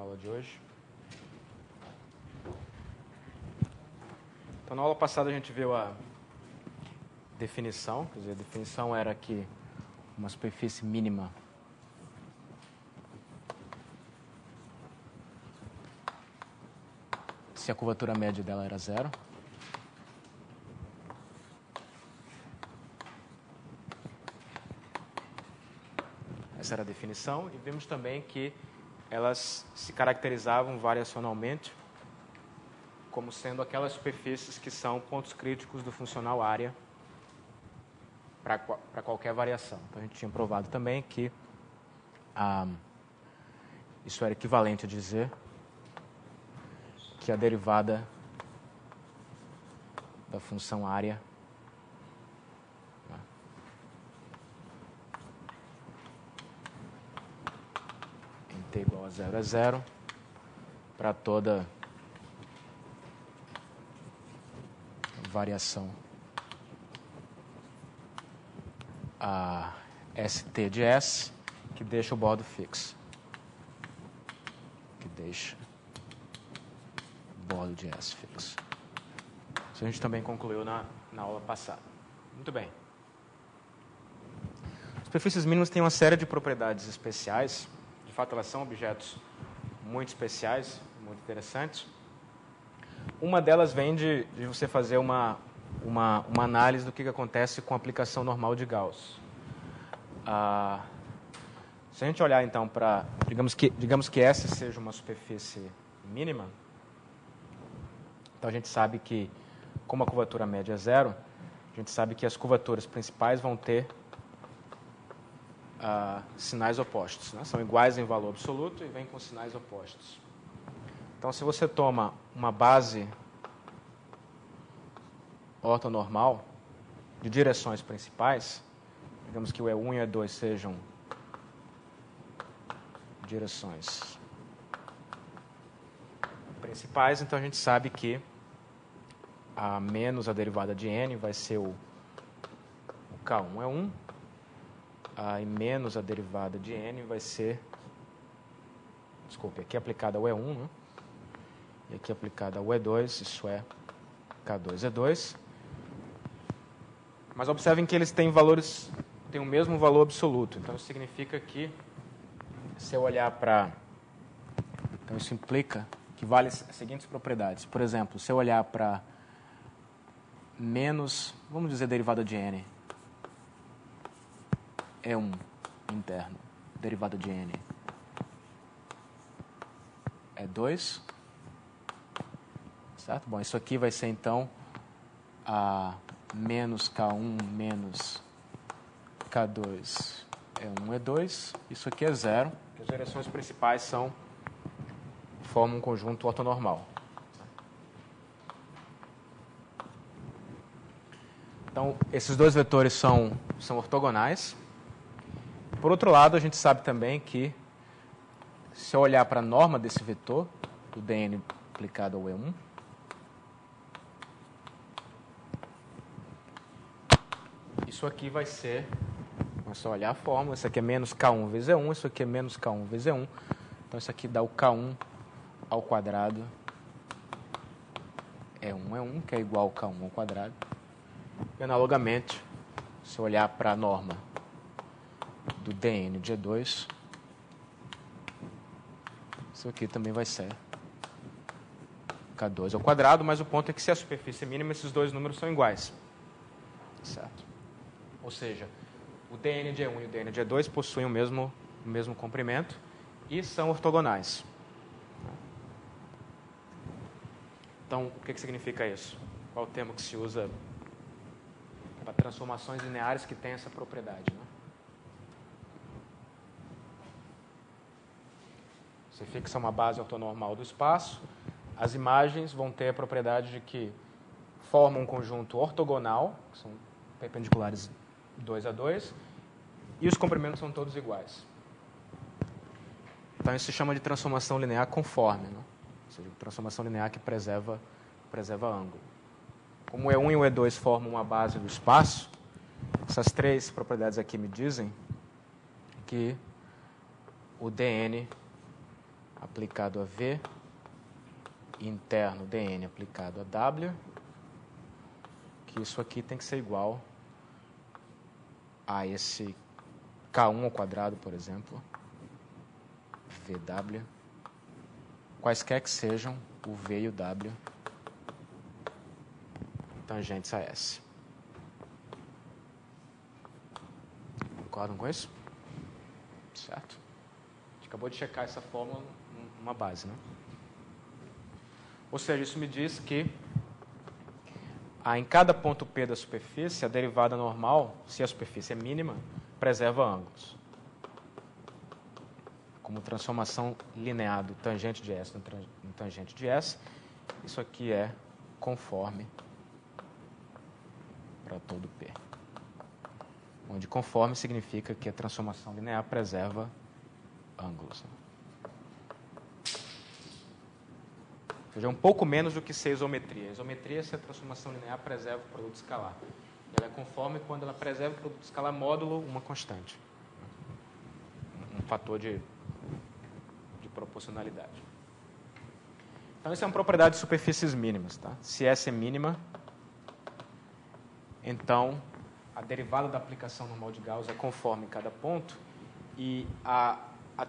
aula de hoje. Então, na aula passada a gente viu a definição, quer dizer, a definição era que uma superfície mínima se a curvatura média dela era zero. Essa era a definição, e vimos também que elas se caracterizavam variacionalmente como sendo aquelas superfícies que são pontos críticos do funcional área para qualquer variação. Então, a gente tinha provado também que isso era equivalente a dizer que a derivada da função área em t igual a 0 é 0 para toda variação a ST de S que deixa o bordo fixo. Que deixa o bordo de S fixo. Isso a gente também concluiu na aula passada. Muito bem. As superfícies mínimas têm uma série de propriedades especiais. De fato, elas são objetos muito especiais, muito interessantes. Uma delas vem de você fazer uma análise do que acontece com a aplicação normal de Gauss. Se a gente olhar, então, para... Digamos que essa seja uma superfície mínima. Então, a gente sabe que, como a curvatura média é zero, a gente sabe que as curvaturas principais vão ter sinais opostos, né? São iguais em valor absoluto e vêm com sinais opostos. Então, se você toma uma base ortonormal de direções principais, digamos que o E1 e o E2 sejam direções principais, então a gente sabe que a menos a derivada de n vai ser o K1 é 1, e menos a derivada de n vai ser, desculpe, aqui aplicada ao E1, né? E aqui aplicada ao E2, isso é K2 E2. Mas observem que eles têm valores, têm o mesmo valor absoluto. Então, isso significa que, se eu olhar para... Então, isso implica que vale as seguintes propriedades. Por exemplo, se eu olhar para menos, vamos dizer, derivada de n, é 1 interno, derivada de n é 2, certo? Bom, isso aqui vai ser, então, a menos K1 menos K2 é 1 é 2. Isso aqui é 0, porque as direções principais formam um conjunto ortonormal. Então, esses dois vetores são ortogonais. Por outro lado, a gente sabe também que, se eu olhar para a norma desse vetor, do dn aplicado ao E1, isso aqui vai ser, vamos só olhar a fórmula, isso aqui é menos K1 vezes E1, isso aqui é menos K1 vezes E1. Então, isso aqui dá o K1 ao quadrado E1, que é igual ao K1 ao quadrado. E, analogamente, se eu olhar para a norma do dn de E2, isso aqui também vai ser K2 ao quadrado, mas o ponto é que, se a superfície é mínima, esses dois números são iguais. Certo? Ou seja, o dn de E1 e o dn de E2 possuem o mesmo comprimento e são ortogonais. Então, o que significa isso? Qual é o termo que se usa para transformações lineares que têm essa propriedade, né? Você fixa uma base ortonormal do espaço, as imagens vão ter a propriedade de que formam um conjunto ortogonal, que são perpendiculares 2 a 2, e os comprimentos são todos iguais. Então, isso se chama de transformação linear conforme, né? Ou seja, transformação linear que preserva ângulo. Como o E1 e o E2 formam uma base do espaço, essas três propriedades aqui me dizem que o dn aplicado a V, interno dN aplicado a W, que isso aqui tem que ser igual a esse K1 ao quadrado, por exemplo, VW, quaisquer que sejam o V e o W tangentes a S. Concordam com isso? Certo? A gente acabou de checar essa fórmula numa base, né? Ou seja, isso me diz que em cada ponto P da superfície, a derivada normal, se a superfície é mínima, preserva ângulos. Como transformação linear do tangente de S no tangente de S, isso aqui é conforme para todo P. Onde conforme significa que a transformação linear preserva ângulos. Ou seja, é um pouco menos do que ser isometria. A isometria é se a transformação linear preserva o produto escalar. Ela é conforme quando ela preserva o produto escalar módulo uma constante. Um fator de proporcionalidade. Então, isso é uma propriedade de superfícies mínimas. Tá? Se S é mínima, então a derivada da aplicação normal de Gauss é conforme em cada ponto e a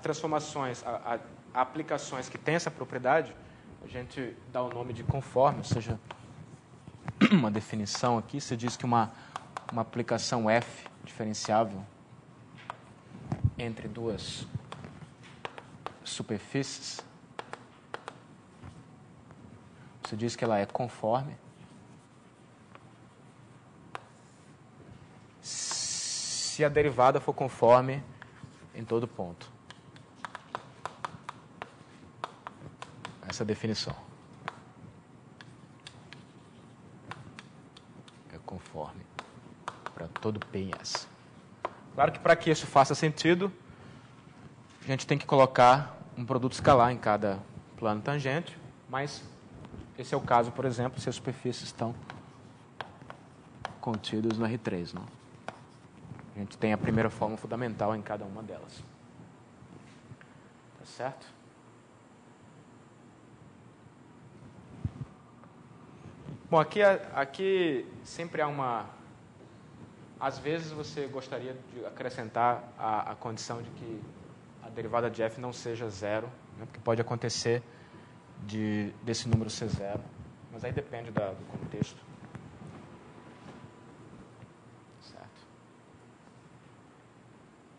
transformações, a aplicações que têm essa propriedade, a gente dá o nome de conforme, ou seja, uma definição aqui, você diz que uma aplicação F diferenciável entre duas superfícies, você diz que ela é conforme se a derivada for conforme em todo ponto. Essa é a definição. É conforme para todo P em S. Claro que para que isso faça sentido, a gente tem que colocar um produto escalar em cada plano tangente, mas esse é o caso, por exemplo, se as superfícies estão contidas no R3. Não? A gente tem a primeira fórmula fundamental em cada uma delas. Tá certo? Bom, aqui sempre há uma... Às vezes você gostaria de acrescentar a condição de que a derivada de f não seja zero, né, porque pode acontecer desse número ser zero, mas aí depende do contexto. Certo?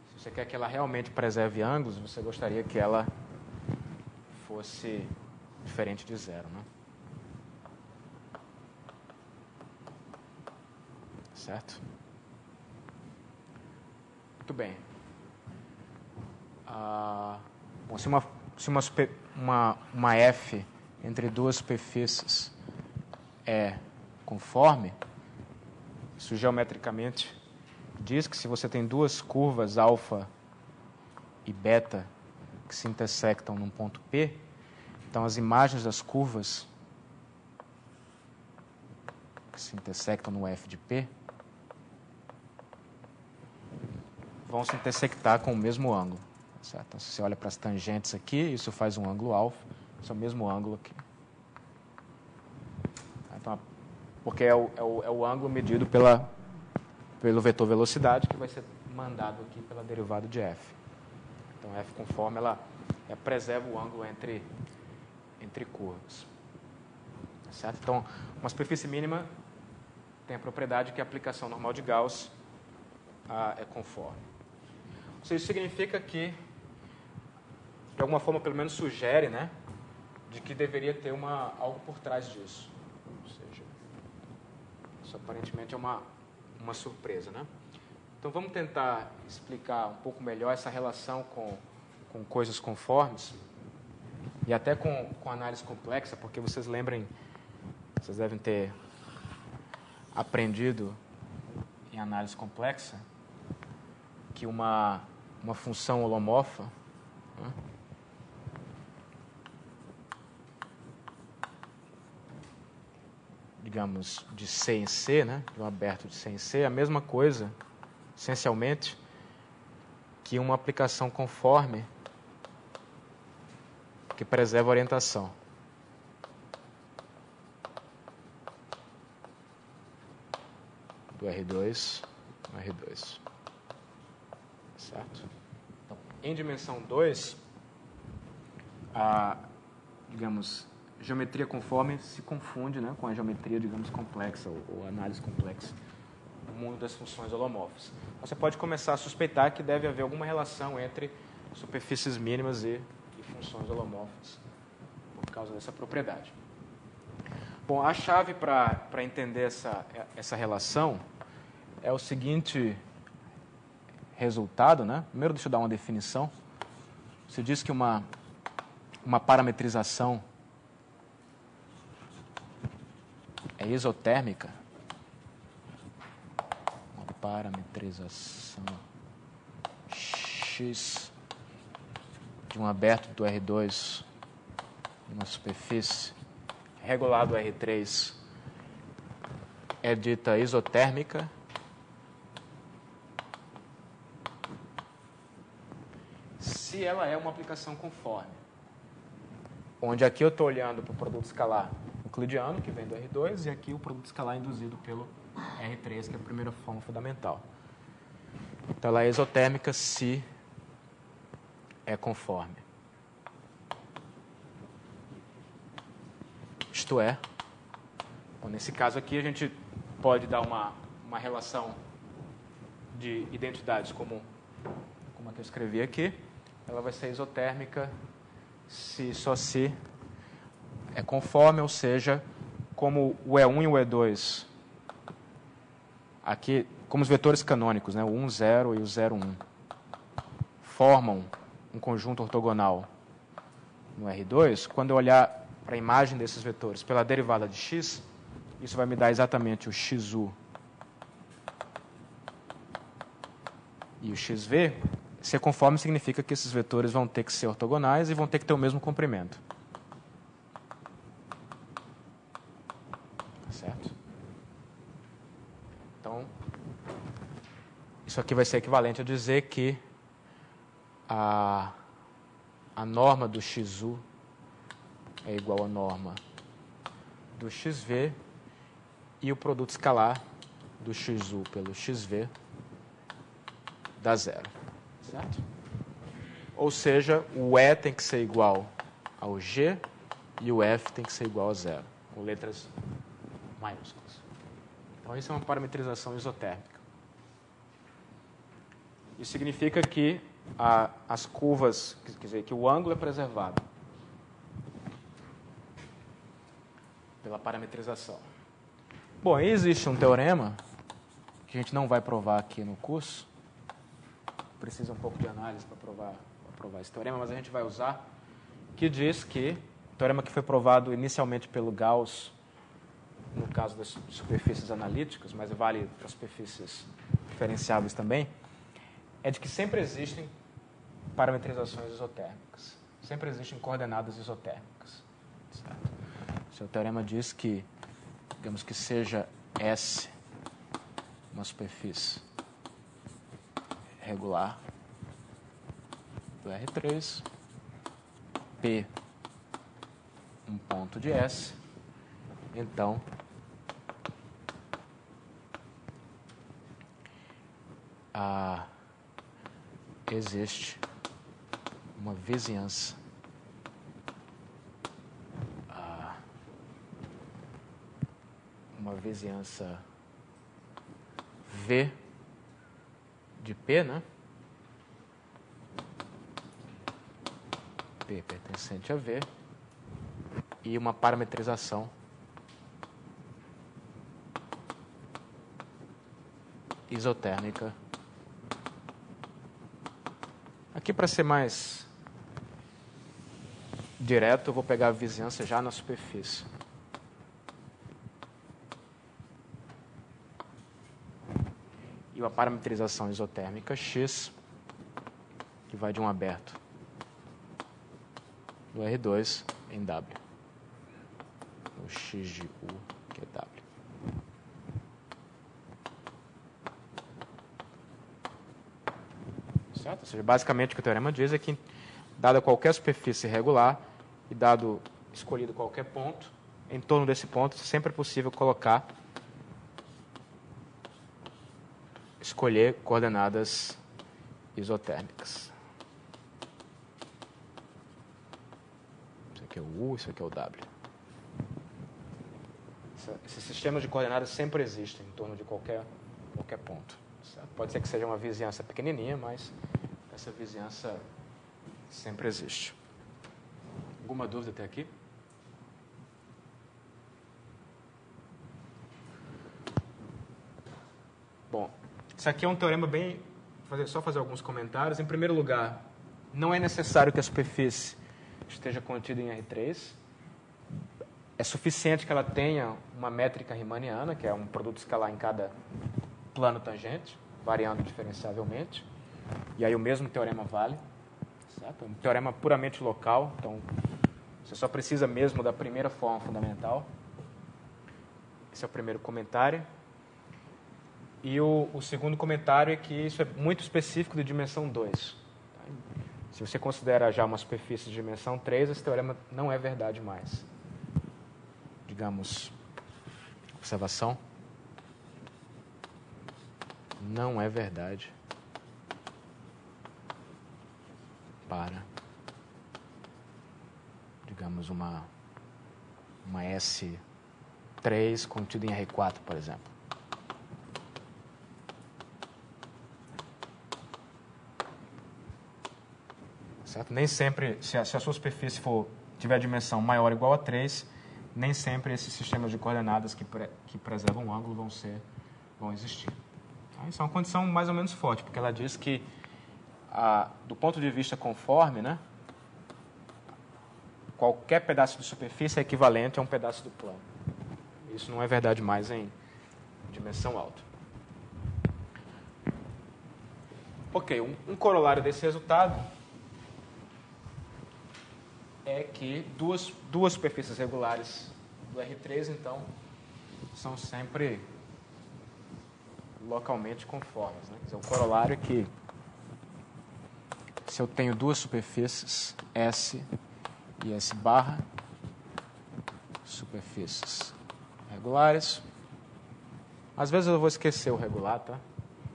Se você quer que ela realmente preserve ângulos, você gostaria que ela fosse diferente de zero, né? Certo? Muito bem. Bom, se uma F entre duas superfícies é conforme, isso geometricamente diz que se você tem duas curvas alfa e beta que se intersectam num ponto P, então as imagens das curvas que se intersectam no F de P vão se intersectar com o mesmo ângulo. Certo? Então, se você olha para as tangentes aqui, isso faz um ângulo alfa, esse é o mesmo ângulo aqui. Então, porque é o ângulo medido pelo vetor velocidade, que vai ser mandado aqui pela derivada de f. Então, f conforme ela preserva o ângulo entre curvas. Certo? Então, uma superfície mínima tem a propriedade que a aplicação normal de Gauss é conforme. Isso significa que, de alguma forma, pelo menos sugere, né, de que deveria ter algo por trás disso. Ou seja, isso aparentemente é uma surpresa, né? Então, vamos tentar explicar um pouco melhor essa relação com coisas conformes e até com análise complexa, porque vocês devem ter aprendido em análise complexa que uma função holomorfa, né, digamos, de C em C, né, de um aberto de C em C, é a mesma coisa, essencialmente, que uma aplicação conforme porque preserva a orientação. Do R2 no R2. Certo? Então, em dimensão 2, digamos, geometria conforme se confunde, né, com a geometria, digamos, complexa, ou análise complexa, no mundo das funções holomorfas. Você pode começar a suspeitar que deve haver alguma relação entre superfícies mínimas e funções holomorfas, por causa dessa propriedade. Bom, a chave para entender essa relação é o seguinte resultado, né? Primeiro, deixa eu dar uma definição. Você diz que uma parametrização é isotérmica. Uma parametrização X de um aberto do R2 de uma superfície regular do R3 é dita isotérmica se ela é uma aplicação conforme. Onde aqui eu estou olhando para o produto escalar euclidiano, que vem do R2, e aqui o produto escalar induzido pelo R3, que é a primeira forma fundamental. Então, ela é isotérmica se é conforme. Isto é, bom, nesse caso aqui, a gente pode dar uma relação de identidades como a que eu escrevi aqui. Ela vai ser isotérmica se só se é conforme, ou seja, como o E1 e o E2, aqui, como os vetores canônicos, né, o 1, 0 e o 0, 1, formam um conjunto ortogonal no R2, quando eu olhar para a imagem desses vetores pela derivada de x, isso vai me dar exatamente o XU e o XV. Ser conforme significa que esses vetores vão ter que ser ortogonais e vão ter que ter o mesmo comprimento. Certo? Então, isso aqui vai ser equivalente a dizer que a norma do XU é igual à norma do XV e o produto escalar do XU pelo XV dá zero. Certo? Ou seja, o E tem que ser igual ao G e o F tem que ser igual a zero, com letras maiúsculas. Então, isso é uma parametrização isotérmica. Isso significa que as curvas, quer dizer, que o ângulo é preservado pela parametrização. Bom, aí existe um teorema que a gente não vai provar aqui no curso. Precisa um pouco de análise para provar esse teorema, mas a gente vai usar, que diz que, o teorema que foi provado inicialmente pelo Gauss, no caso das superfícies analíticas, mas vale para superfícies diferenciáveis também, é de que sempre existem parametrizações isotérmicas, sempre existem coordenadas isotérmicas. Certo? O seu teorema diz que, digamos que seja S uma superfície regular do R3, P um ponto de S, então existe uma vizinhança V de P, né? P pertencente a V e uma parametrização isotérmica. Aqui, para ser mais direto, eu vou pegar a vizinhança já na superfície. E uma parametrização isotérmica X, que vai de um aberto do R2 em W. O X de U, que é W. Certo? Ou seja, basicamente o que o teorema diz é que, dada qualquer superfície regular, e dado escolhido qualquer ponto, em torno desse ponto sempre é possível escolher coordenadas isotérmicas. Isso aqui é o U, isso aqui é o W. Esses sistemas de coordenadas sempre existem em torno de qualquer ponto. Certo? Pode ser que seja uma vizinhança pequenininha, mas essa vizinhança sempre existe. Alguma dúvida até aqui? Bom, isso aqui é um teorema bem... Só fazer alguns comentários. Em primeiro lugar, não é necessário que a superfície esteja contida em R3. É suficiente que ela tenha uma métrica riemanniana, que é um produto escalar em cada plano tangente, variando diferenciavelmente. E aí o mesmo teorema vale. Certo? É um teorema puramente local, então você só precisa mesmo da primeira forma fundamental. Esse é o primeiro comentário. E o segundo comentário é que isso é muito específico de dimensão 2. Se você considera já uma superfície de dimensão 3, esse teorema não é verdade mais. Digamos, observação. Não é verdade para, digamos, uma S3 contida em R4, por exemplo. Certo? Nem sempre, se a sua superfície tiver dimensão maior ou igual a 3, nem sempre esses sistemas de coordenadas que preservam o ângulo vão existir. Tá? Isso é uma condição mais ou menos forte, porque ela diz que, do ponto de vista conforme, né, qualquer pedaço de superfície é equivalente a um pedaço do plano. Isso não é verdade mais em dimensão alta. Ok, um corolário desse resultado é que duas superfícies regulares do R3, então, são sempre localmente conformes. Né? Quer dizer, o corolário é que se eu tenho duas superfícies, S e S barra, superfícies regulares, às vezes eu vou esquecer o regular, tá?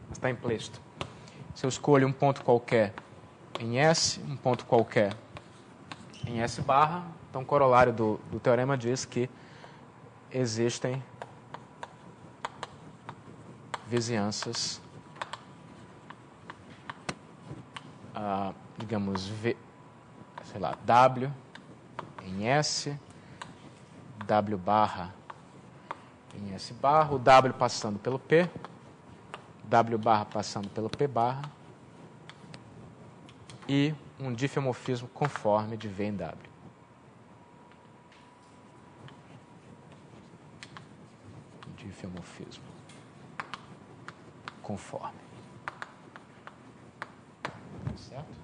Mas está implícito. Se eu escolho um ponto qualquer em S, um ponto qualquer em S barra, então o corolário do teorema diz que existem vizinhanças, digamos, W em S, W barra em S barra, o W passando pelo P, W barra passando pelo P barra, e um difeomorfismo conforme de V em W. Difeomorfismo conforme. Certo?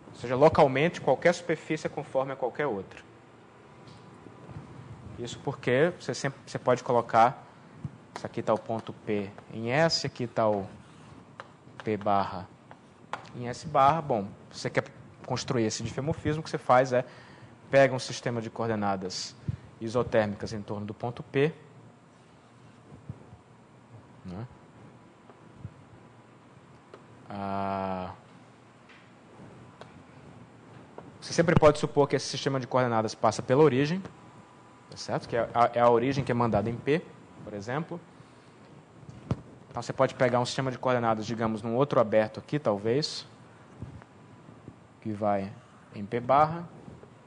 Ou seja, localmente, qualquer superfície é conforme a qualquer outra. Isso porque você pode colocar, isso aqui está o ponto P em S, aqui está o P barra em S barra. Bom, você quer construir esse difeomorfismo, o que você faz é pega um sistema de coordenadas isotérmicas em torno do ponto P, né? Você sempre pode supor que esse sistema de coordenadas passa pela origem, tá certo? Que é a origem que é mandada em P, por exemplo. Então você pode pegar um sistema de coordenadas, digamos, num outro aberto aqui, talvez, que vai em P barra.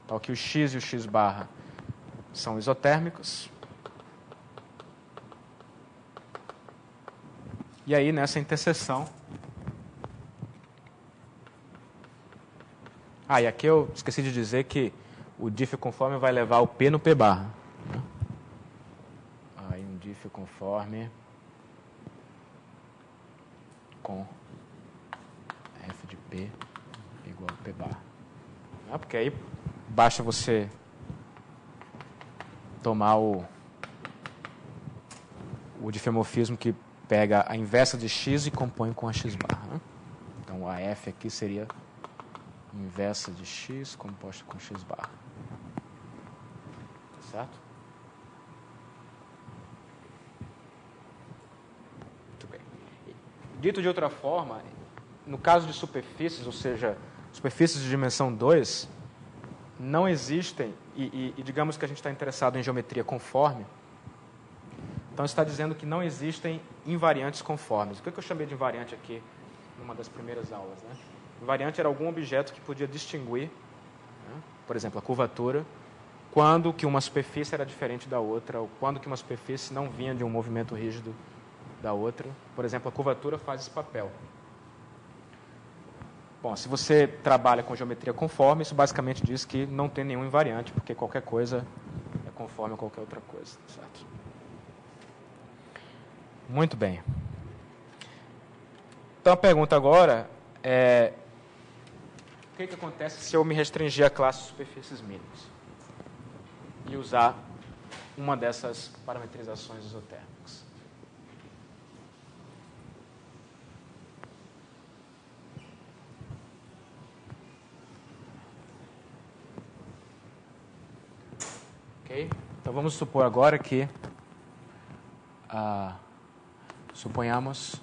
Então aqui o X e o X barra são isotérmicos. E aí, nessa interseção... e aqui eu esqueci de dizer que o diff conforme vai levar o P no P barra. Né? Aí um diff conforme com F de P igual a P barra. Porque aí basta você tomar o difeomorfismo que pega a inversa de X e compõe com a X barra. Né? Então a F aqui seria inversa de X composta com X barra. certo? Muito bem. Dito de outra forma, no caso de superfícies, ou seja, superfícies de dimensão 2, não existem, e digamos que a gente está interessado em geometria conforme, então está dizendo que não existem invariantes conformes. O que eu chamei de invariante aqui, numa das primeiras aulas, né? Invariante era algum objeto que podia distinguir, né, por exemplo, a curvatura, quando que uma superfície era diferente da outra, ou quando que uma superfície não vinha de um movimento rígido da outra. Por exemplo, a curvatura faz esse papel. Bom, se você trabalha com geometria conforme, isso basicamente diz que não tem nenhum invariante, porque qualquer coisa é conforme a qualquer outra coisa, certo? Muito bem. Então a pergunta agora é: o que acontece se eu me restringir a classe de superfícies mínimas e usar uma dessas parametrizações isotérmicas? Ok? Então vamos supor agora que suponhamos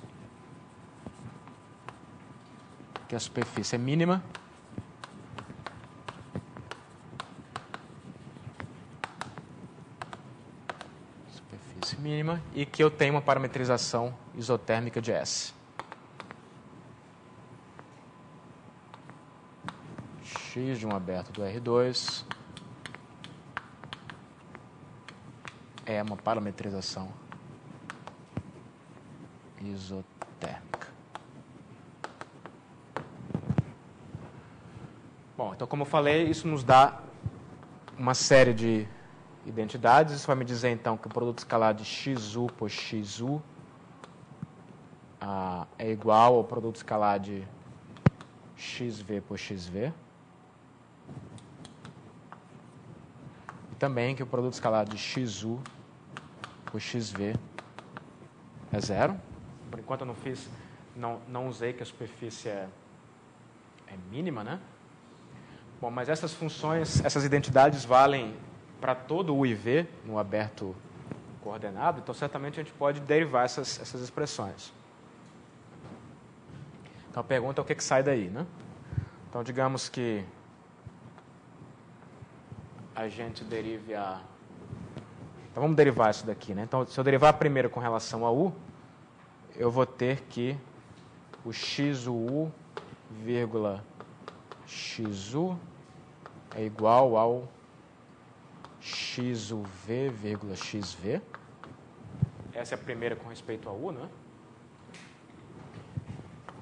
que a superfície é mínima e que eu tenho uma parametrização isotérmica de S. X de um aberto do R2 é uma parametrização isotérmica. Bom, então como eu falei, isso nos dá uma série de identidades. Isso vai me dizer então que o produto escalar de XU por XU é igual ao produto escalar de XV por XV. E também que o produto escalar de XU por XV é zero. Por enquanto eu não usei que a superfície é mínima, né? Bom, mas essas funções, essas identidades valem para todo o IV no aberto coordenado, então certamente a gente pode derivar essas expressões. Então a pergunta é o que sai daí, né? Então digamos que a gente derive a... Então vamos derivar isso daqui, né? Então se eu derivar primeiro com relação a U, eu vou ter que o XU, vírgula XU é igual ao XUV, vírgula XV. Essa é a primeira com respeito a U, né?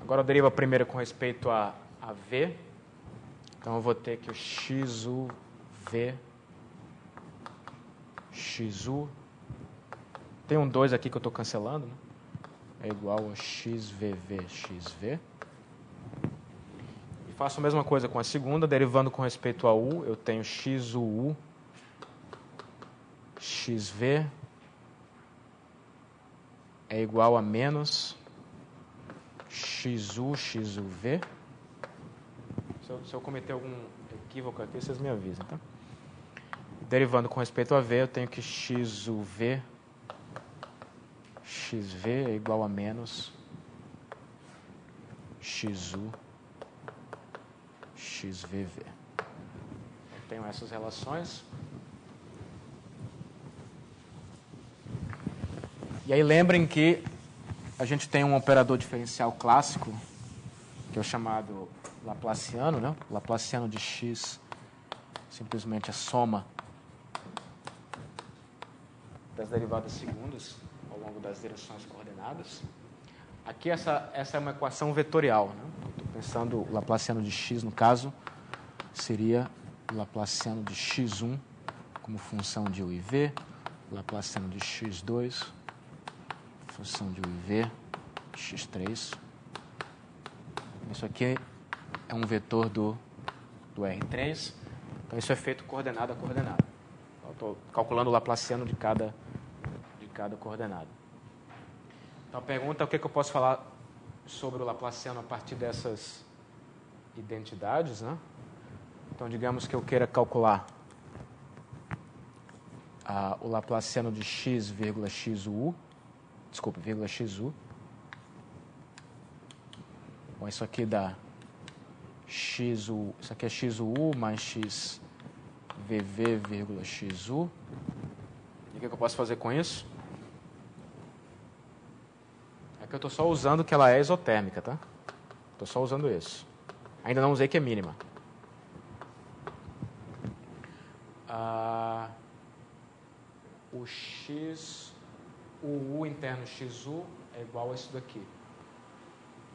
Agora eu derivo a primeira com respeito a V. Então eu vou ter que o XUV, XU. Tem um 2 aqui que eu estou cancelando, né? É igual a XVV, XV. E faço a mesma coisa com a segunda, derivando com respeito a U, eu tenho XUU, XV é igual a menos XU, XUV. Se eu cometer algum equívoco aqui, vocês me avisam, tá? Derivando com respeito a V, eu tenho que XUV, XV é igual a menos XU, XVV. Eu tenho essas relações. E aí lembrem que a gente tem um operador diferencial clássico, que é o chamado Laplaciano, né? O Laplaciano de x simplesmente a soma das derivadas segundas ao longo das direções coordenadas. Aqui essa é uma equação vetorial, né? Estou pensando o Laplaciano de x, no caso, seria o Laplaciano de x1 como função de u e v, o Laplaciano de x2 função de u e v, x3. Isso aqui é um vetor do R3. Então, isso é feito coordenada a coordenada. Estou calculando o Laplaciano de cada coordenada. Então, a pergunta é o que eu posso falar sobre o Laplaciano a partir dessas identidades, né? Então, digamos que eu queira calcular o laplaciano de x, xu, desculpa, vírgula xu. Bom, isso aqui dá xu, isso aqui é xu mais x vv, xu. E o que eu posso fazer com isso? É que eu estou só usando que ela é isotérmica, tá? Estou só usando isso. Ainda não usei que é mínima. O x, o u interno xu é igual a isso daqui.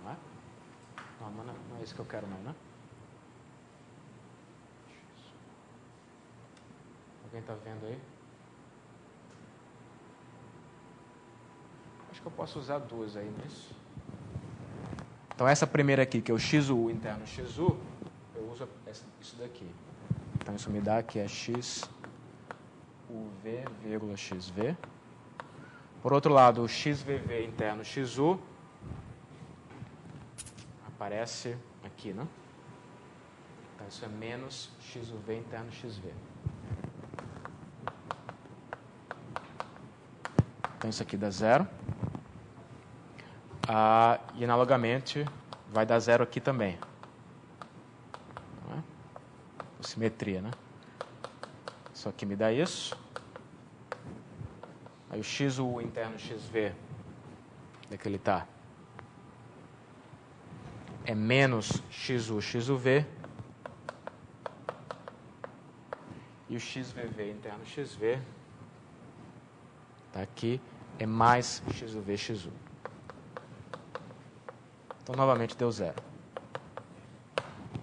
Não é? Não é isso que eu quero não, né? Alguém está vendo aí? Acho que eu posso usar duas aí nisso. Então essa primeira aqui, que é o xu interno xu, eu uso isso daqui. Então isso me dá que é x uv, xv. Por outro lado, o xvv interno xu aparece aqui, né? Então isso é menos xuv interno xv. Então isso aqui dá zero. E analogamente vai dar zero aqui também. Não é? Simetria, né? Isso aqui me dá isso. Aí o xu interno xv, onde é que ele está? É menos xu xuv. E o xvv interno xv está aqui, é mais xuv xu. Então, novamente, deu zero.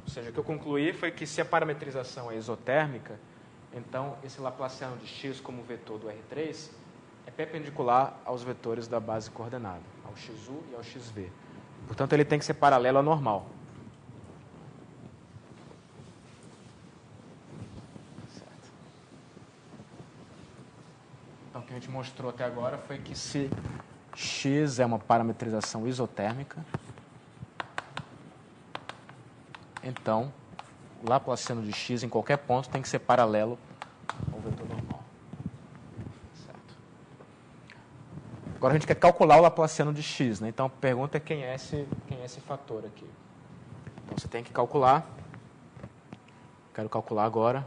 Ou seja, o que eu concluí foi que se a parametrização é isotérmica, então esse laplaciano de x como vetor do R3 é perpendicular aos vetores da base coordenada, ao xu e ao xv. Portanto, ele tem que ser paralelo à normal. Certo. Então, o que a gente mostrou até agora foi que se x é uma parametrização isotérmica, então, o laplaciano de x em qualquer ponto tem que ser paralelo ao vetor normal. Certo. Agora a gente quer calcular o laplaciano de x, né? Então a pergunta é quem é esse fator aqui. Então você tem que calcular. Quero calcular agora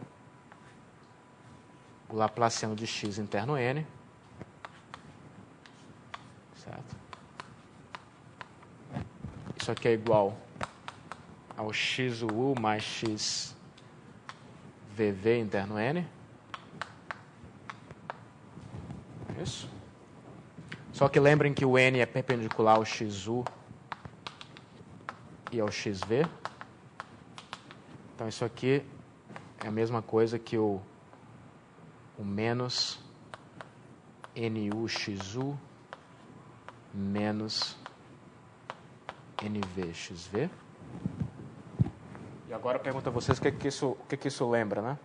o laplaciano de x interno n. Certo? Isso aqui é igual ao xu mais x vv interno n. Isso. Só que lembrem que o n é perpendicular ao xu e ao xv. Então isso aqui é a mesma coisa que o menos nu xu menos nv xv. E agora eu pergunto a vocês o que isso lembra, né?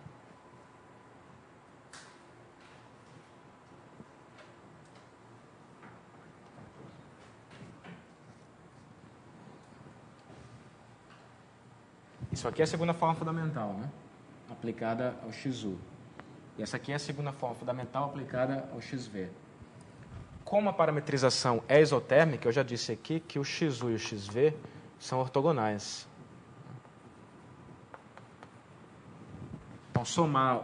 Isso aqui é a segunda forma fundamental, né? Aplicada ao xu. E essa aqui é a segunda forma fundamental aplicada ao xv. Como a parametrização é isotérmica, eu já disse aqui que o xu e o xv são ortogonais. Então, somar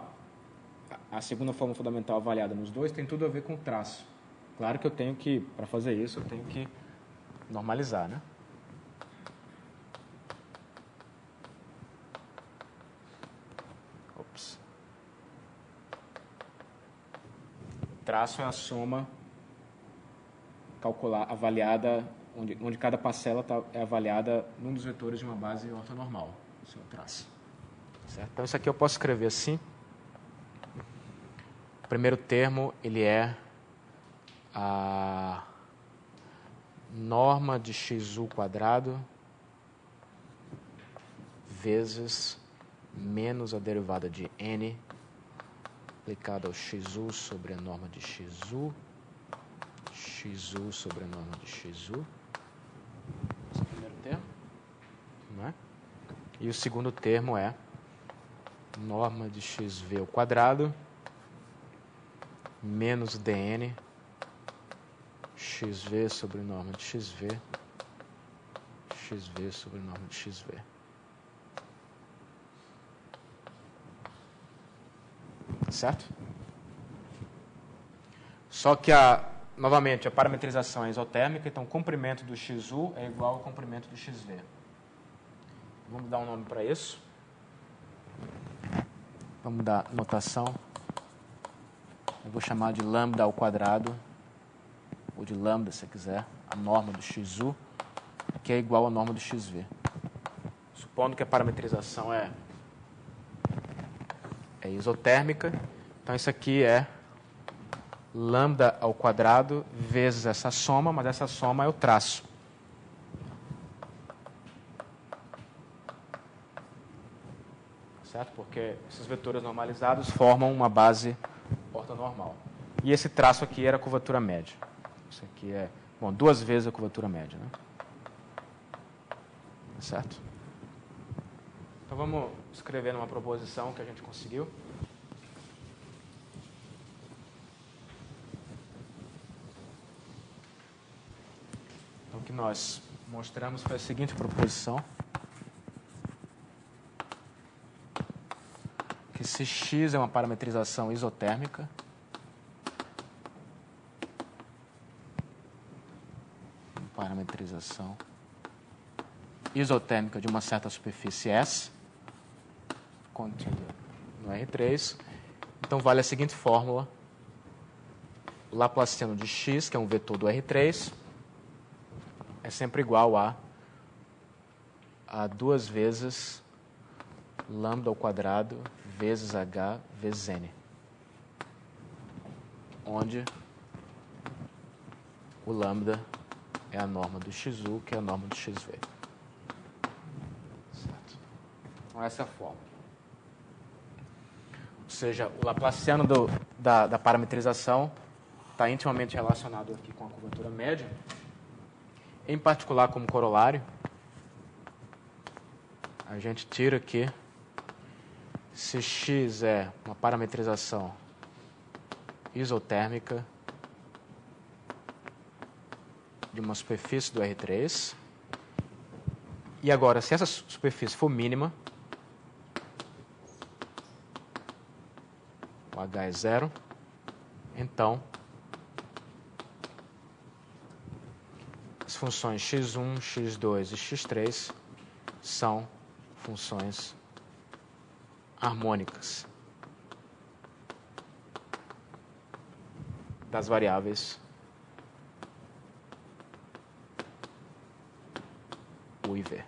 a segunda forma fundamental avaliada nos dois tem tudo a ver com o traço. Claro que eu tenho que, para fazer isso, eu tenho que normalizar, né? Ops. O traço é a soma avaliada, onde cada parcela é avaliada num dos vetores de uma base ortonormal. Isso é o traço. Certo? Então, isso aqui eu posso escrever assim. O primeiro termo, ele é a norma de xu quadrado vezes menos a derivada de n aplicada ao xu sobre a norma de xu sobre a norma de xu. Esse é o primeiro termo. Não é? E o segundo termo é norma de xv ao quadrado menos dn xv sobre norma de xv sobre norma de xv. Certo? Só que, novamente, a parametrização é isotérmica, então o comprimento do XU é igual ao comprimento do XV. Vamos dar um nome para isso. Vamos dar notação. Eu vou chamar de lambda ao quadrado, ou de lambda, se quiser, a norma do XU, que é igual à norma do XV. Supondo que a parametrização é isotérmica, então isso aqui é lambda ao quadrado vezes essa soma, mas essa soma é o traço. Certo? Porque esses vetores normalizados formam uma base ortonormal. E esse traço aqui era a curvatura média. Isso aqui é, bom, 2 vezes a curvatura média, né? Certo? Então vamos escrever numa proposição que a gente conseguiu. Então o que nós mostramos foi a seguinte proposição. Que se x é uma parametrização isotérmica, de uma certa superfície S, contida no R3, então vale a seguinte fórmula: o laplaciano de x, que é um vetor do R3, é sempre igual a 2 vezes lambda ao quadrado vezes h vezes n, onde o lambda é a norma do XU, que é a norma do XV. Certo? Então essa é a fórmula. Ou seja, o laplaciano da parametrização está intimamente relacionado aqui com a curvatura média. Em particular, como corolário, a gente tira aqui se x é uma parametrização isotérmica de uma superfície do R3. E agora, se essa superfície for mínima, o H é 0, então as funções x1, x2 e x3 são funções harmônicas das variáveis U e V.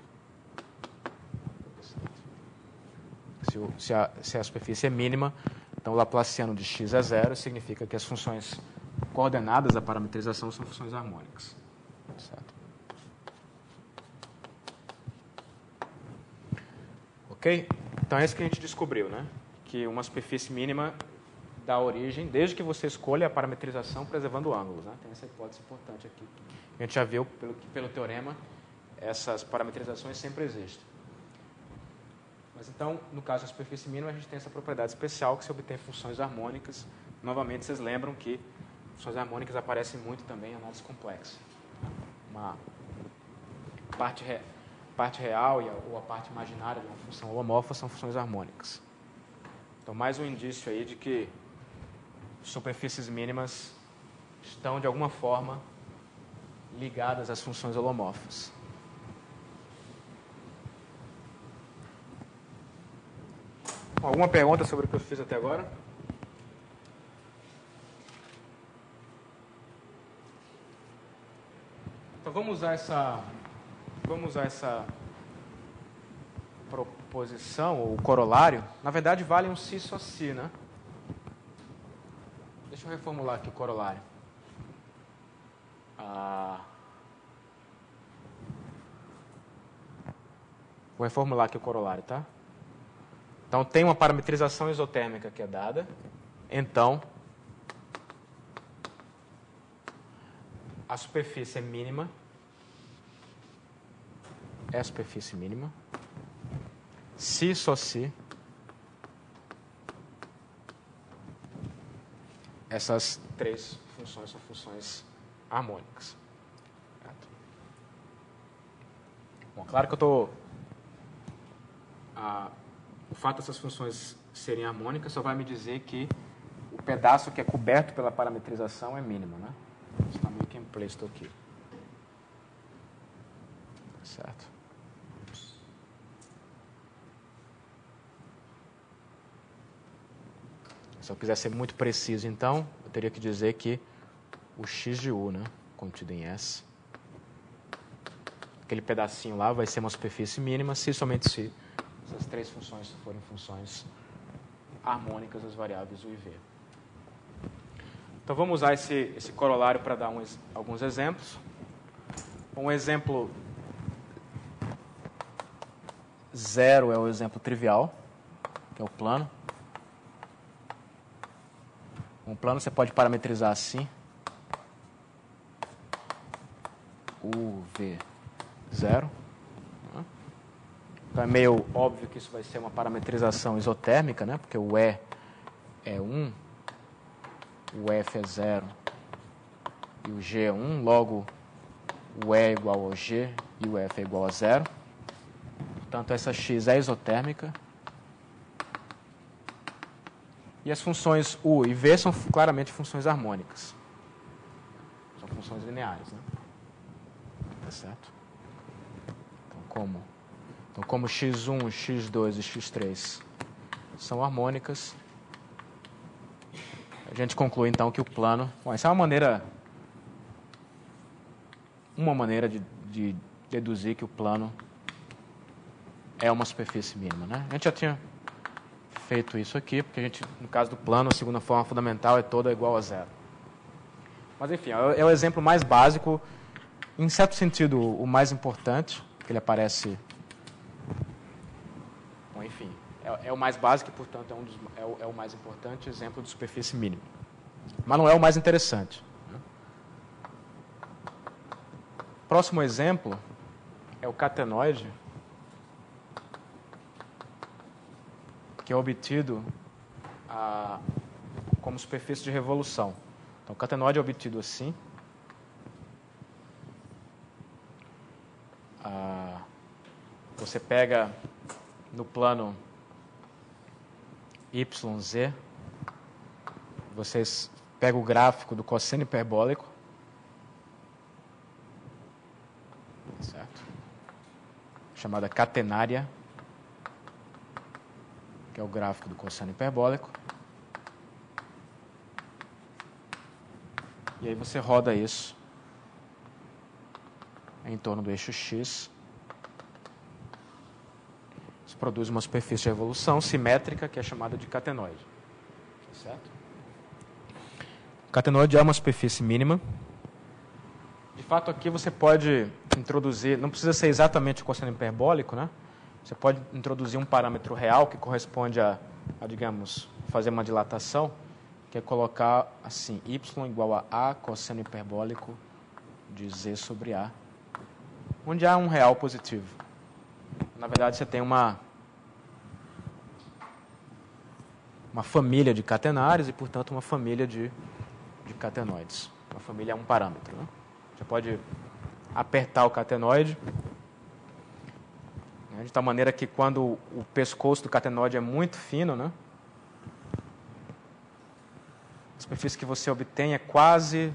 Se a superfície é mínima, então o laplaciano de x é 0, significa que as funções coordenadas da parametrização são funções harmônicas. Certo? Ok? Então é isso que a gente descobriu, né? Que uma superfície mínima dá origem, desde que você escolha a parametrização preservando ângulos, né? Tem essa hipótese importante aqui. A gente já viu pelo teorema, essas parametrizações sempre existem. Mas então, no caso da superfície mínima, a gente tem essa propriedade especial que se obtém funções harmônicas. Novamente, vocês lembram que funções harmônicas aparecem muito também em análise complexa. Uma parte real ou a parte imaginária de uma função holomorfa são funções harmônicas. Então, mais um indício aí de que superfícies mínimas estão, de alguma forma, ligadas às funções holomorfas. Alguma pergunta sobre o que eu fiz até agora? Então vamos usar essa proposição, ou corolário. Na verdade, vale um si só si, né? Deixa eu reformular aqui o corolário. Vou reformular aqui o corolário, tá? Então, tem uma parametrização isotérmica que é dada. Então, a superfície é mínima. É a superfície mínima. Se só se essas três funções são funções harmônicas. Certo? Bom, claro que eu estou... o fato dessas funções serem harmônicas só vai me dizer que o pedaço que é coberto pela parametrização é mínimo, né? Isso está meio que implícito aqui. Certo? Se eu quiser ser muito preciso, então, eu teria que dizer que o x de u, né, contido em S, aquele pedacinho lá vai ser uma superfície mínima se somente se essas três funções forem funções harmônicas das variáveis u e v. Então, vamos usar esse corolário para dar alguns exemplos. Um exemplo 0 é o exemplo trivial, que é o plano. Um plano você pode parametrizar assim. U, V, 0. Então é meio óbvio que isso vai ser uma parametrização isotérmica, né? Porque o E é 1, o F é 0 e o G é 1. Logo, o E é igual ao G e o F é igual a 0. Portanto, essa X é isotérmica. E as funções U e V são claramente funções harmônicas. São funções lineares, né? Tá certo? Então, como x1, x2 e x3 são harmônicas, a gente conclui, então, que o plano... Bom, essa é uma maneira de deduzir que o plano é uma superfície mínima, né? A gente já tinha feito isso aqui, porque a gente, no caso do plano, a segunda forma fundamental é toda igual a 0. Mas, enfim, é o exemplo mais básico, em certo sentido, o mais importante, que ele aparece... Bom, enfim, é o mais básico e, portanto, é o mais importante exemplo de superfície mínima. Mas não é o mais interessante. Próximo exemplo é o catenoide, que é obtido como superfície de revolução. Então, o catenoide é obtido assim. Você pega no plano YZ, vocês pegam o gráfico do cosseno hiperbólico, certo? Chamada catenária, que é o gráfico do cosseno hiperbólico. E aí você roda isso em torno do eixo X. Isso produz uma superfície de revolução simétrica, que é chamada de catenoide. Certo? O catenoide é uma superfície mínima. De fato, aqui você pode introduzir, não precisa ser exatamente o cosseno hiperbólico, né? Você pode introduzir um parâmetro real que corresponde a, digamos, fazer uma dilatação, que é colocar assim, y igual a cosseno hiperbólico de z sobre a, onde há um real positivo. Na verdade, você tem uma família de catenários e, portanto, uma família de catenoides. Uma família é um parâmetro, né? Você pode apertar o catenoide, né, de tal maneira que quando o pescoço do catenoide é muito fino, né, a superfície que você obtém é quase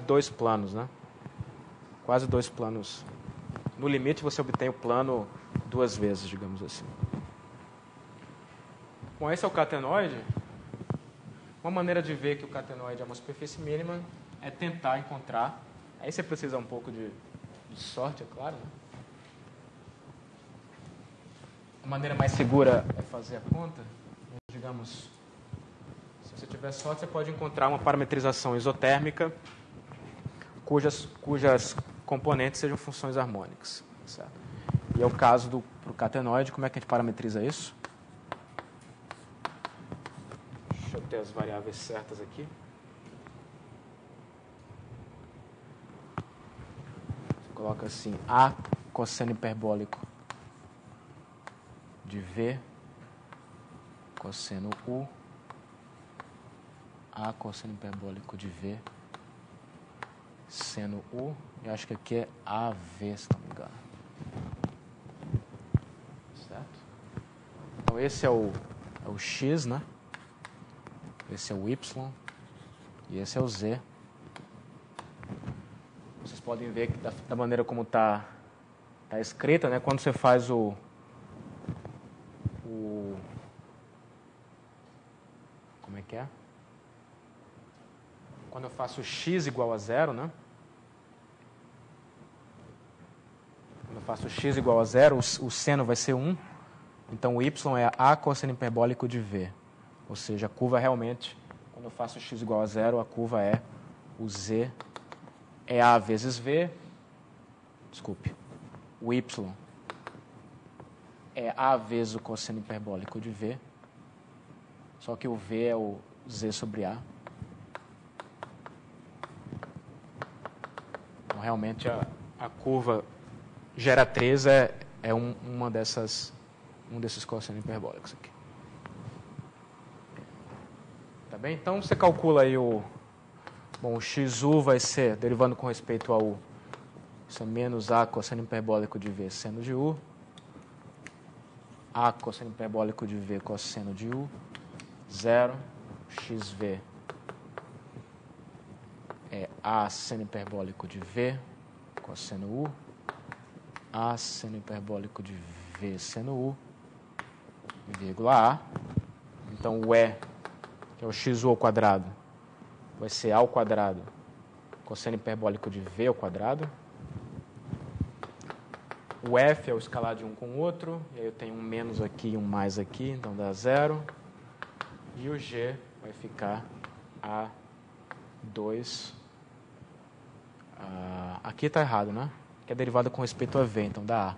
dois planos, né? Quase dois planos. No limite, você obtém o plano duas vezes, digamos assim. Bom, esse é o catenoide. Uma maneira de ver que o catenoide é uma superfície mínima é tentar encontrar. Aí você precisa um pouco de sorte, é claro, né? A maneira mais segura é fazer a conta. Digamos, se você tiver sorte, você pode encontrar uma parametrização isotérmica cujas componentes sejam funções harmônicas. Certo? E é o caso pro catenoide. Como é que a gente parametriza isso? Deixa eu ter as variáveis certas aqui. Você coloca assim, A cosseno hiperbólico de V cosseno U A cosseno hiperbólico de V seno U. E acho que aqui é AV, se não me engano. Certo? Então, esse é o X, né? Esse é o Y. E esse é o Z. Vocês podem ver que da maneira como está escrita, né? Quando você faz como é que é? Quando eu faço x igual a 0, né? Quando eu faço x igual a 0, o seno vai ser 1. Então, o y é A cosseno hiperbólico de V. Ou seja, a curva realmente, quando eu faço x igual a 0, a curva é o Z é A vezes V. Desculpe. O y é A vezes o cosseno hiperbólico de V. Só que o V é o Z sobre A. Então, realmente, a curva geratriz é um desses cossenos hiperbólicos aqui. Tá bem? Então, você calcula aí o XU vai ser, derivando com respeito a U, isso é menos A cosseno hiperbólico de V seno de U. A cosseno hiperbólico de V cosseno de U. 0. XV é A seno hiperbólico de V cosseno U. A seno hiperbólico de V seno U, vírgula A. Então, o E, que é o XU ao quadrado, vai ser A ao quadrado cosseno hiperbólico de V ao quadrado. O F é o escalar de um com o outro, e aí eu tenho um menos aqui e um mais aqui, então dá 0. E o G vai ficar A2. Aqui está errado, né? Que é derivada com respeito a V, então dá A.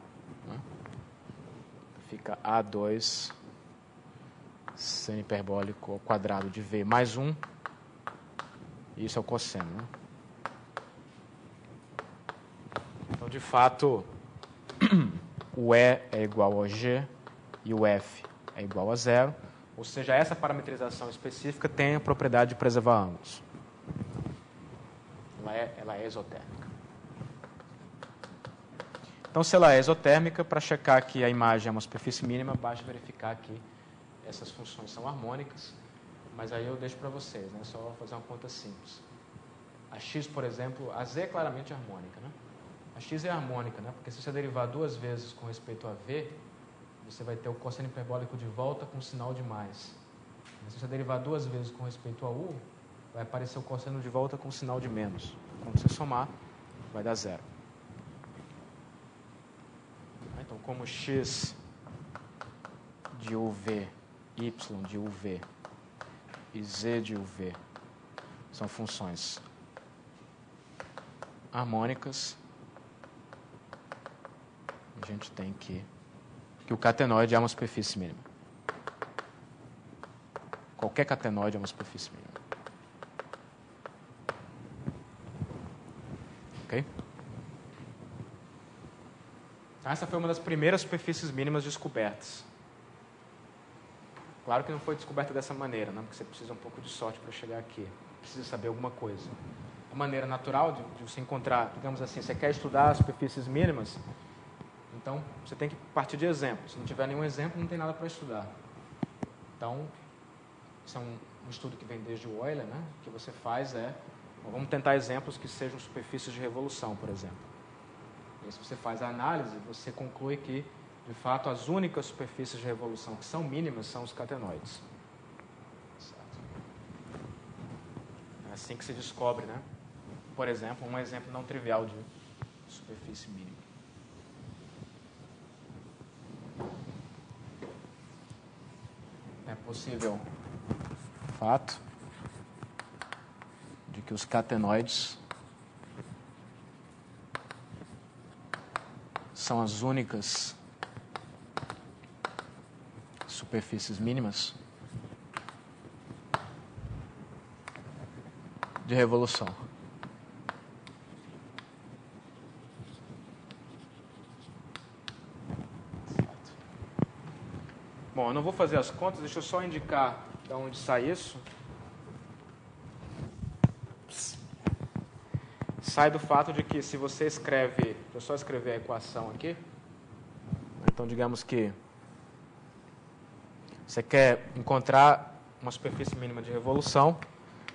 Né? Fica A2 seno hiperbólico ao quadrado de V mais 1. E isso é o cosseno. Né? Então, de fato, o E é igual ao G e o F é igual a 0. Ou seja, essa parametrização específica tem a propriedade de preservar ângulos. Ela é exotérmica. Então, se ela é exotérmica, para checar que a imagem é uma superfície mínima, basta verificar que essas funções são harmônicas. Mas aí eu deixo para vocês, né? Só fazer uma conta simples. A x, por exemplo, a z é claramente harmônica, né? A x é harmônica, né? Porque se você derivar duas vezes com respeito a v, você vai ter o cosseno hiperbólico de volta com sinal de mais. Se você derivar duas vezes com respeito a u, vai aparecer o cosseno de volta com sinal de menos. Quando você somar, vai dar 0. Então, como x de uv, y de uv e z de uv são funções harmônicas, a gente tem que o catenoide é uma superfície mínima. Qualquer catenoide é uma superfície mínima. Ok? Essa foi uma das primeiras superfícies mínimas descobertas. Claro que não foi descoberta dessa maneira, né? Porque você precisa um pouco de sorte para chegar aqui. Precisa saber alguma coisa. A maneira natural de você encontrar, digamos assim, você quer estudar as superfícies mínimas, então você tem que partir de exemplos. Se não tiver nenhum exemplo, não tem nada para estudar. Então, isso é um estudo que vem desde o Euler, né? O que você faz vamos tentar exemplos que sejam superfícies de revolução, por exemplo. E aí, se você faz a análise, você conclui que, de fato, as únicas superfícies de revolução que são mínimas são os catenoides. Certo? É assim que se descobre, né? Por exemplo, um exemplo não trivial de superfície mínima. É possível o fato de que os catenoides são as únicas superfícies mínimas de revolução. Bom, eu não vou fazer as contas, deixa eu só indicar de onde sai isso. sai do fato de que se você escreve, deixa eu só escrever a equação aqui. Então, digamos que você quer encontrar uma superfície mínima de revolução.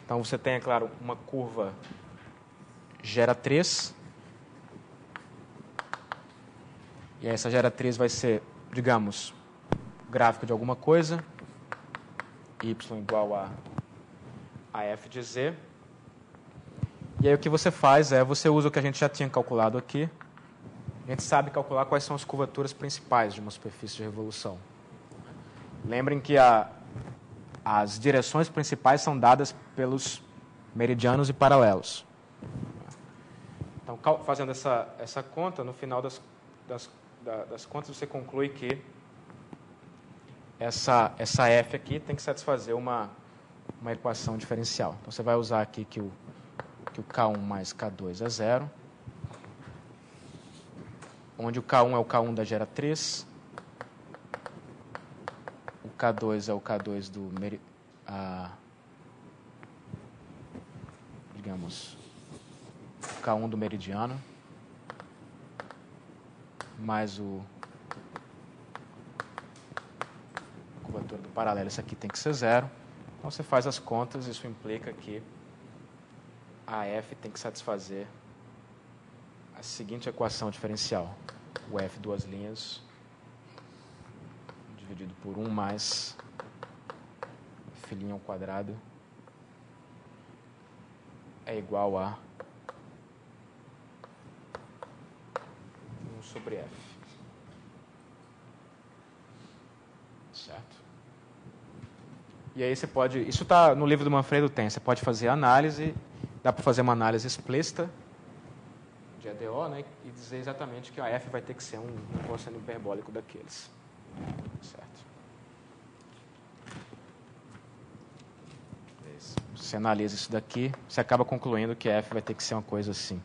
Então, você tem, é claro, uma curva geratriz. E essa geratriz vai ser, digamos, gráfico de alguma coisa. Y igual a f de z. E aí o que você faz é, você usa o que a gente já tinha calculado aqui. A gente sabe calcular quais são as curvaturas principais de uma superfície de revolução. Lembrem que as direções principais são dadas pelos meridianos e paralelos. Então, fazendo essa conta, no final das contas, você conclui que essa f aqui tem que satisfazer uma equação diferencial. Então, você vai usar aqui que o K1 mais K2 é zero, onde o K1 é o K1 da geratriz, o K2 é o K2 do digamos, K1 do meridiano, mais a curvatura do paralelo, isso aqui tem que ser zero. Então, você faz as contas, isso implica que a f tem que satisfazer a seguinte equação diferencial. O f duas linhas dividido por 1 mais φ' ao quadrado é igual a 1 sobre f. Certo? E aí você pode... Isso está no livro do Manfredo, tem. Você pode fazer análise, dá para fazer uma análise explícita de EDO, né, e dizer exatamente que a f vai ter que ser um cosseno hiperbólico daqueles. Certo? Você analisa isso daqui, você acaba concluindo que f vai ter que ser uma coisa assim.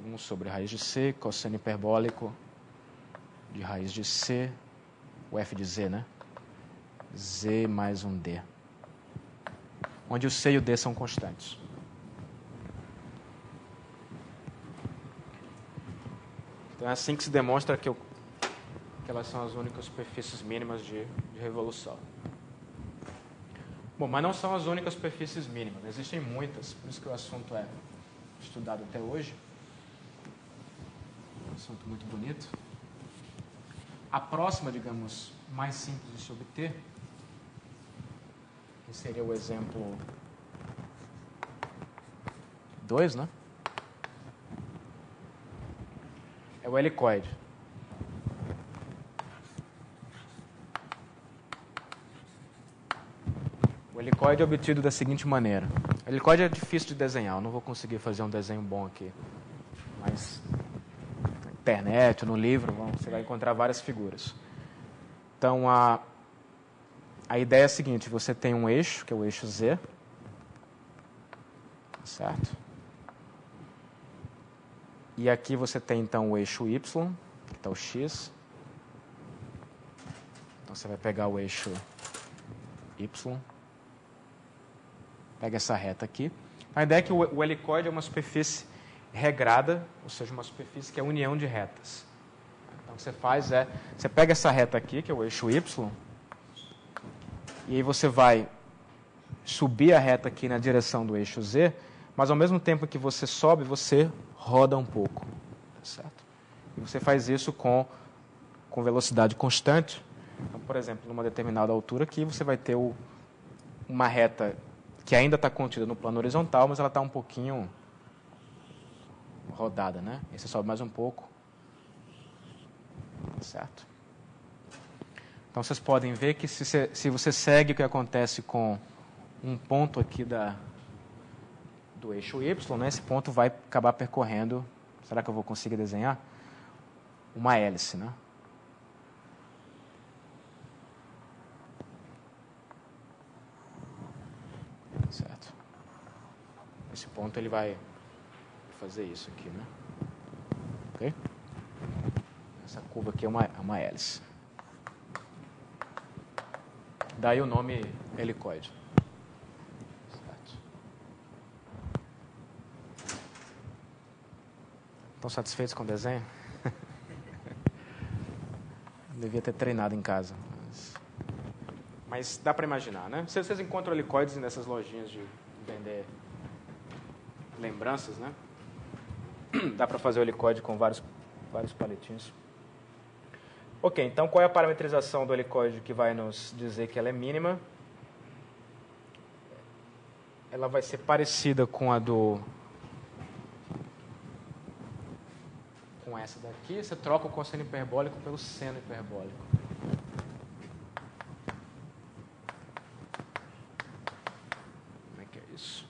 1 sobre raiz de c, cosseno hiperbólico de raiz de c, o f de z, né? Z mais um d. Onde o c e o d são constantes. Então é assim que se demonstra que elas são as únicas superfícies mínimas de revolução. Bom, mas não são as únicas superfícies mínimas. Existem muitas, por isso que o assunto é estudado até hoje. Um assunto muito bonito. A próxima, digamos, mais simples de se obter, que seria o exemplo 2, né? É o helicoide. O helicoide é obtido da seguinte maneira. O helicoide é difícil de desenhar, eu não vou conseguir fazer um desenho bom aqui. Mas na internet, no livro, você vai encontrar várias figuras. Então, a ideia é a seguinte, você tem um eixo, que é o eixo Z, certo? E aqui você tem, então, o eixo Y, que está o X. Então, você vai pegar o eixo Y, pega essa reta aqui. A ideia é que o helicoide é uma superfície regrada, ou seja, uma superfície que é a união de retas. Então, o que você faz é, você pega essa reta aqui, que é o eixo Y, e aí você vai subir a reta aqui na direção do eixo Z, mas ao mesmo tempo que você sobe, você roda um pouco, certo? E você faz isso com velocidade constante. Então, por exemplo, numa determinada altura aqui, você vai ter uma reta que ainda está contida no plano horizontal, mas ela está um pouquinho rodada, né? E você sobe mais um pouco, certo? Então, vocês podem ver que se você segue o que acontece com um ponto aqui do eixo Y, né, esse ponto vai acabar percorrendo, será que eu vou conseguir desenhar? Uma hélice, né? Certo? Esse ponto ele vai fazer isso aqui, né? Ok? Essa curva aqui é uma hélice. Daí o nome helicoide. Certo? Estão satisfeitos com o desenho? Devia ter treinado em casa. Mas dá para imaginar, né? Vocês encontram helicoides nessas lojinhas de vender lembranças, né? Dá para fazer o helicoide com vários palitinhos. Ok, então qual é a parametrização do helicoide que vai nos dizer que ela é mínima? Ela vai ser parecida com a com essa daqui. Você troca o cosseno hiperbólico pelo seno hiperbólico. Como é que é isso?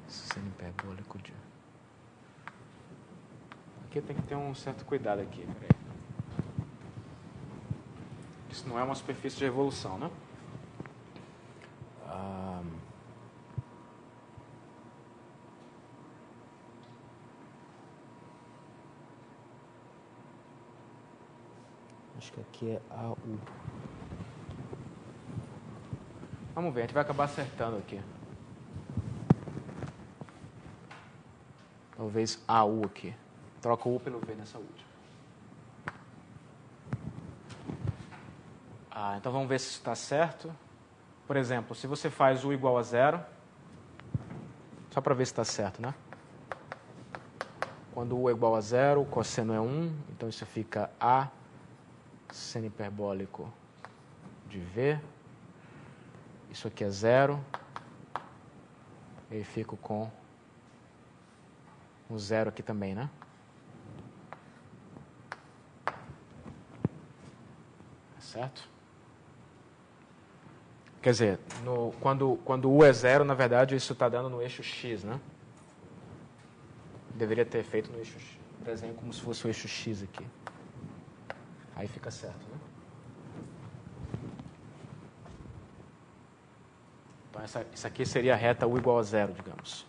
Seno hiperbólico de... Aqui tem que ter um certo cuidado aqui, peraí. Isso não é uma superfície de revolução, né? Acho que aqui é AU. Vamos ver, a gente vai acabar acertando aqui. Talvez AU aqui. Troca o U pelo V nessa última. Então vamos ver se isso está certo. Por exemplo, se você faz U igual a 0, só para ver se está certo, né? Quando U é igual a 0, o cosseno é 1, então isso fica A seno hiperbólico de V. Isso aqui é 0. E fico com um 0 aqui também, né? Certo? Quer dizer, quando U é 0, na verdade, isso está dando no eixo X, né? Deveria ter feito no eixo X. Desenho como se fosse o eixo X aqui. Aí fica certo, né? Então, isso aqui seria a reta U igual a 0, digamos.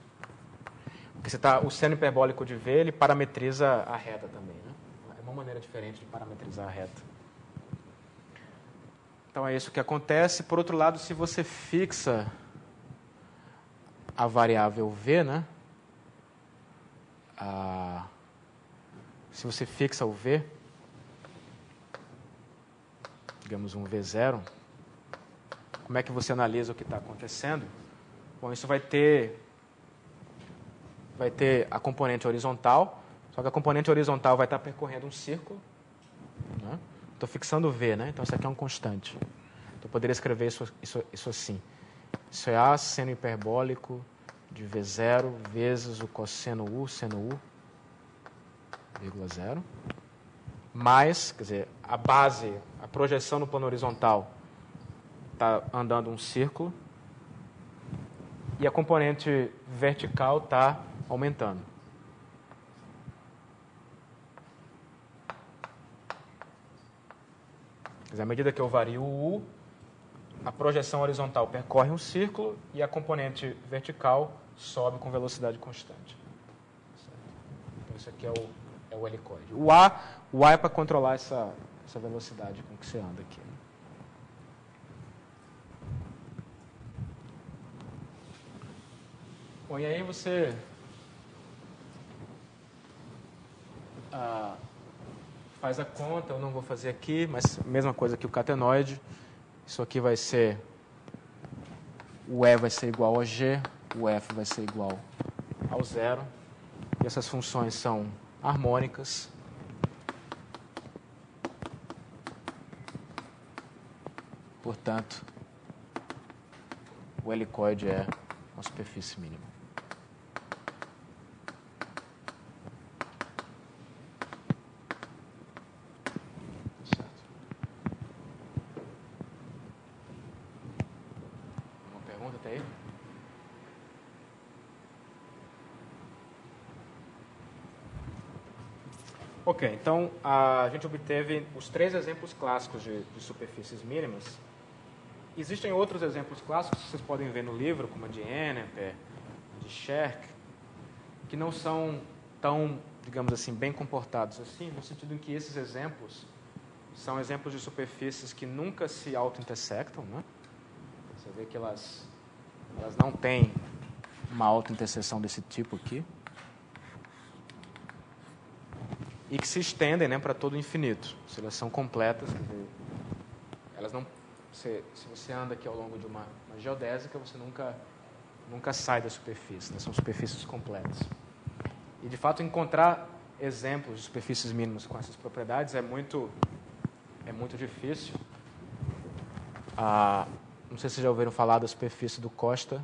Porque o seno hiperbólico de V, ele parametriza a reta também, né? É uma maneira diferente de parametrizar a reta. Então, é isso que acontece. Por outro lado, se você fixa a variável V, né? Se você fixa o V, digamos um V0, como é que você analisa o que está acontecendo? Bom, isso vai ter a componente horizontal, só que a componente horizontal vai estar percorrendo um círculo. Né? Estou fixando o V, né? Então isso aqui é um constante. Então eu poderia escrever isso assim. Isso é A seno hiperbólico de V0 vezes o cosseno U, seno U, vírgula 0. Mais, quer dizer, a base, a projeção no plano horizontal está andando um círculo e a componente vertical está aumentando. Quer dizer, à medida que eu vario o U, a projeção horizontal percorre um círculo e a componente vertical sobe com velocidade constante. Certo? Então, isso aqui é o helicoide. O A é para controlar essa velocidade com que você anda aqui. Né? Bom, e aí você faz a conta, eu não vou fazer aqui, mas mesma coisa que o catenoide. Isso aqui vai ser, o E vai ser igual a G, o F vai ser igual ao 0. E essas funções são harmônicas. Portanto, o helicoide é uma superfície mínima. Certo. Uma pergunta até aí? Ok, então a gente obteve os 3 exemplos clássicos de superfícies mínimas. Existem outros exemplos clássicos que vocês podem ver no livro, como a de Enneper, a de Scherk, que não são tão, digamos assim, bem comportados assim, no sentido em que esses exemplos são exemplos de superfícies que nunca se auto-intersectam, né? Você vê que elas elas não têm uma autointerseção desse tipo aqui, e que se estendem, né, para todo o infinito. Se elas são completas, quer dizer, elas não, se você anda aqui ao longo de uma geodésica, você nunca sai da superfície, né? São superfícies completas. E, de fato, encontrar exemplos de superfícies mínimas com essas propriedades é muito difícil. Não sei se vocês já ouviram falar da superfície do Costa.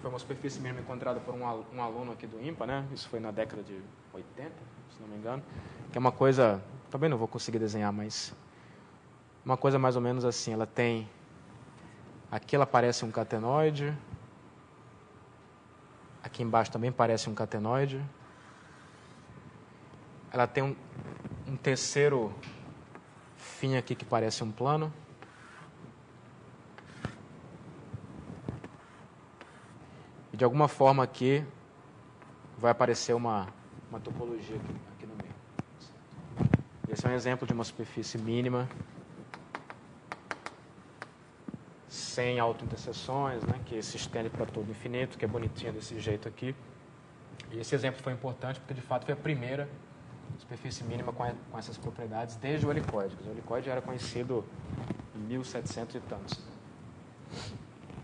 Foi uma superfície mínima encontrada por um aluno aqui do IMPA, né? Isso foi na década de 80, se não me engano. Que é uma coisa, também não vou conseguir desenhar, mas uma coisa mais ou menos assim. Ela tem, aqui ela parece um catenoide, aqui embaixo também parece um catenoide. Ela tem um terceiro fim aqui que parece um plano. E de alguma forma aqui vai aparecer uma topologia aqui no meio. Esse é um exemplo de uma superfície mínima, sem autointerseções, né, que se estende para todo o infinito, que é bonitinha desse jeito aqui. E esse exemplo foi importante porque, de fato, foi a primeira superfície mínima com essas propriedades desde o helicoide. O helicoide era conhecido em 1700 e tantos.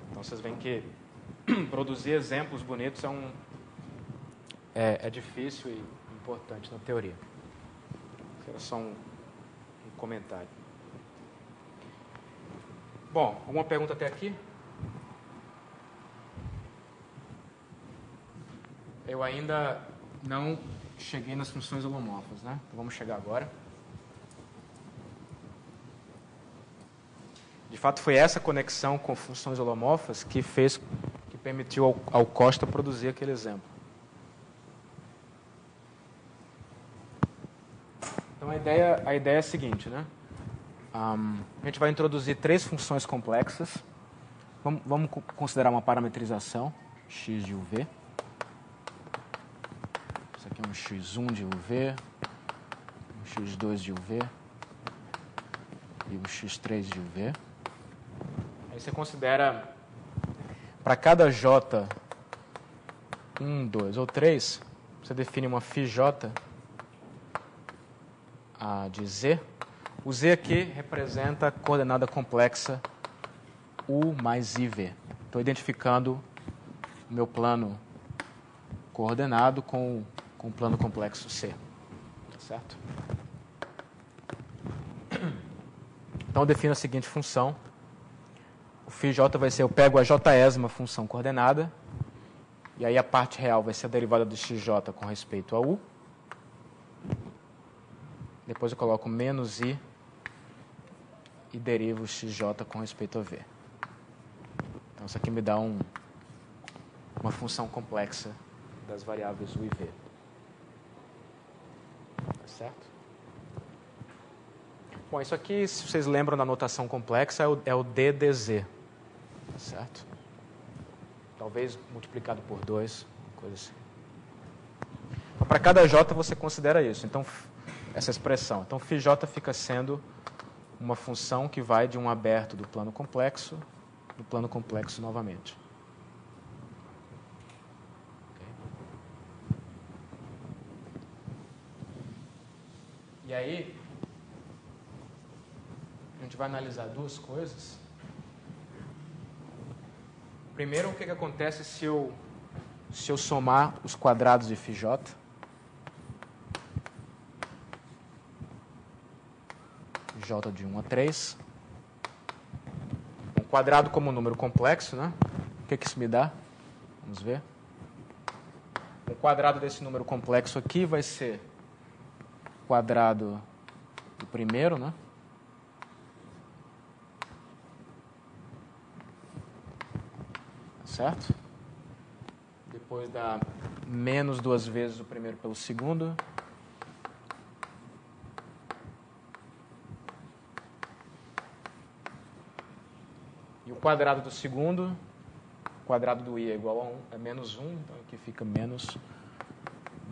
Então, vocês veem que produzir exemplos bonitos é difícil e importante na teoria. Isso era só um comentário. Bom, alguma pergunta até aqui? Eu ainda não cheguei nas funções holomorfas, né? Então vamos chegar agora. De fato, foi essa conexão com funções holomorfas que permitiu ao Costa produzir aquele exemplo. Então a ideia é a seguinte, né? A gente vai introduzir 3 funções complexas. Vamos considerar uma parametrização, x de uv. Isso aqui é um x1 de uv, um x2 de uv e um x3 de uv. Aí você considera, para cada j, 1, 2 ou 3, você define uma φj de z. O z aqui representa a coordenada complexa u mais iv. Estou identificando o meu plano coordenado com o plano complexo C. Tá certo? Então, eu defino a seguinte função. O φj vai ser, eu pego a jésima função coordenada, e aí a parte real vai ser a derivada do xj com respeito a u. Depois eu coloco menos i e derivo o xj com respeito a v. Então, isso aqui me dá uma função complexa das variáveis u e v. Tá certo? Bom, isso aqui, se vocês lembram da notação complexa, é o d dz. Tá certo? Talvez multiplicado por 2, coisa assim. Então, para cada j você considera isso. Então, essa expressão. Então, φj fica sendo uma função que vai de um aberto do plano complexo novamente. Okay. E aí, a gente vai analisar 2 coisas. Primeiro, o que acontece se eu somar os quadrados de φj. J de 1 a 3. Um quadrado como número complexo, né? O que isso me dá? Vamos ver. O quadrado desse número complexo aqui vai ser o quadrado do primeiro, né? Certo? Depois dá menos 2 vezes o primeiro pelo segundo. E o quadrado do segundo, o quadrado do i é igual a 1, é menos 1, então aqui fica menos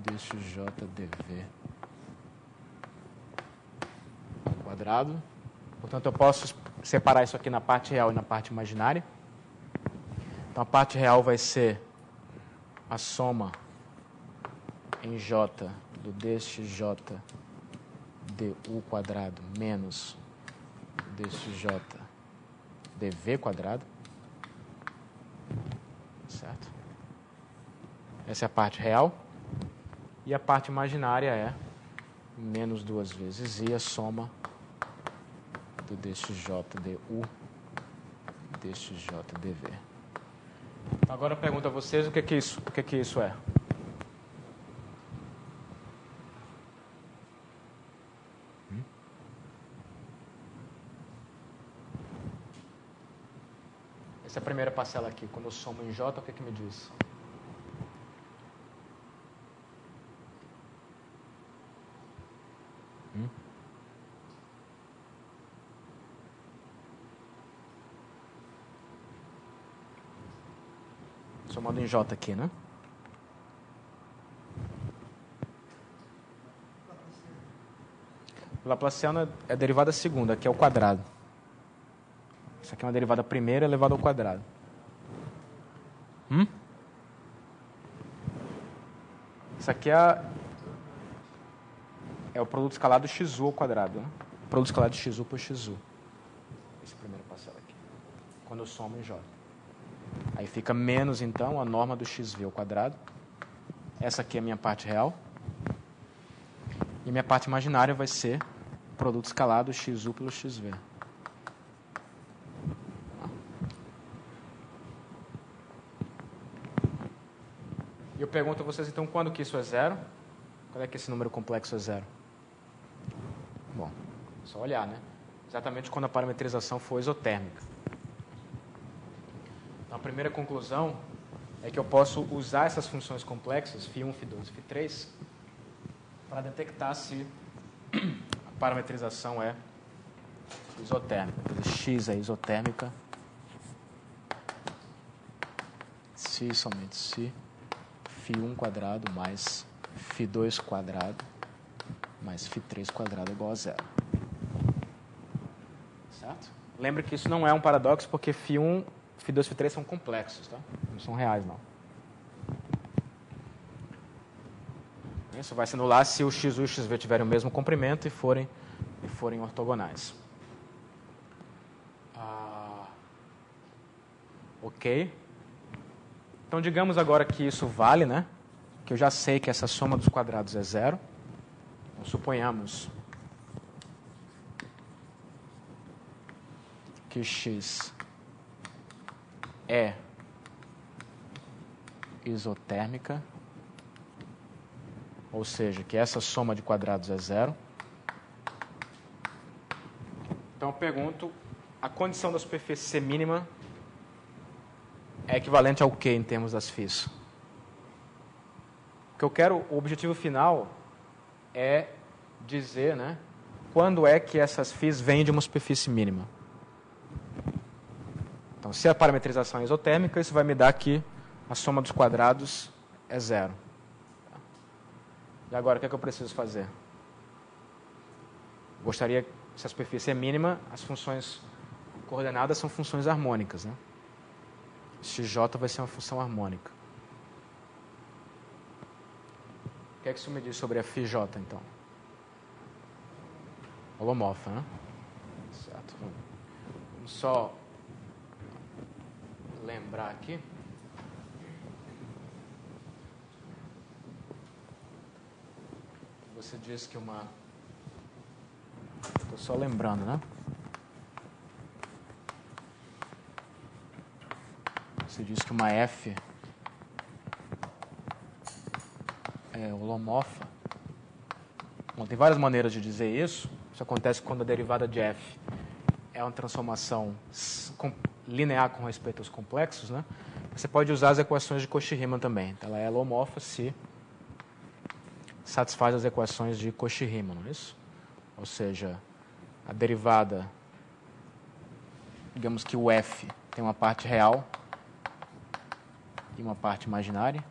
dxj dv quadrado. Portanto, eu posso separar isso aqui na parte real e na parte imaginária. Então, a parte real vai ser a soma em j do dxj du quadrado menos dxj dv quadrado. Certo? Essa é a parte real. E a parte imaginária é menos 2 vezes i, a soma do dxj du dxj dv. Agora eu pergunto a vocês o que é isso é. Essa é a primeira parcela aqui. Quando eu somo em j, o que é que me diz? Somando em j aqui, né? Laplaciano é a derivada segunda, que é o quadrado. Isso aqui é uma derivada primeira elevada ao quadrado. Isso aqui é o produto escalado xu ao quadrado. Né? O produto escalado de xu por xu. Essa é a primeira parcela aqui. Quando eu somo em j. Aí fica menos, então, a norma do xv ao quadrado. Essa aqui é a minha parte real. E minha parte imaginária vai ser o produto escalado xu pelo xv. E eu pergunto a vocês, então, quando que isso é zero? Quando é que esse número complexo é zero? Bom, só olhar, né? Exatamente quando a parametrização for isotérmica. Então, a primeira conclusão é que eu posso usar essas funções complexas, φ1, φ2 e φ3, para detectar se a parametrização é isotérmica. Quer dizer, x é isotérmica se e somente se φ1 quadrado mais φ2 quadrado mais φ3 quadrado é igual a zero. Certo? Lembre que isso não é um paradoxo porque φ1, φ2 e φ3 são complexos, tá? Não são reais, não. Isso vai se anular se o xu e o xv tiverem o mesmo comprimento e forem ortogonais. Ok. Então, digamos agora que isso vale, né? Que eu já sei que essa soma dos quadrados é zero. Então, suponhamos que x é isotérmica, ou seja, que essa soma de quadrados é zero. Então eu pergunto, a condição da superfície ser mínima é equivalente ao que em termos das φs? O que eu quero, o objetivo final é dizer, né, quando é que essas φs vêm de uma superfície mínima. Então, se a parametrização é isotérmica, isso vai me dar que a soma dos quadrados é zero. E agora, o que é que eu preciso fazer? Gostaria, se a superfície é mínima, as funções coordenadas são funções harmônicas, né? xj vai ser uma função harmônica. O que é que isso me diz sobre a φj, então? Holomorfa, né? Certo. Vamos só lembrar aqui. Você disse que uma... Estou só lembrando, né? Você disse que uma f é holomorfa. Bom, tem várias maneiras de dizer isso. Isso acontece quando a derivada de f é uma transformação linear com respeito aos complexos, né? Você pode usar as equações de Cauchy-Riemann também. Então, ela é holomorfa se satisfaz as equações de Cauchy-Riemann, não é isso? Ou seja, a derivada, digamos que o f tem uma parte real e uma parte imaginária.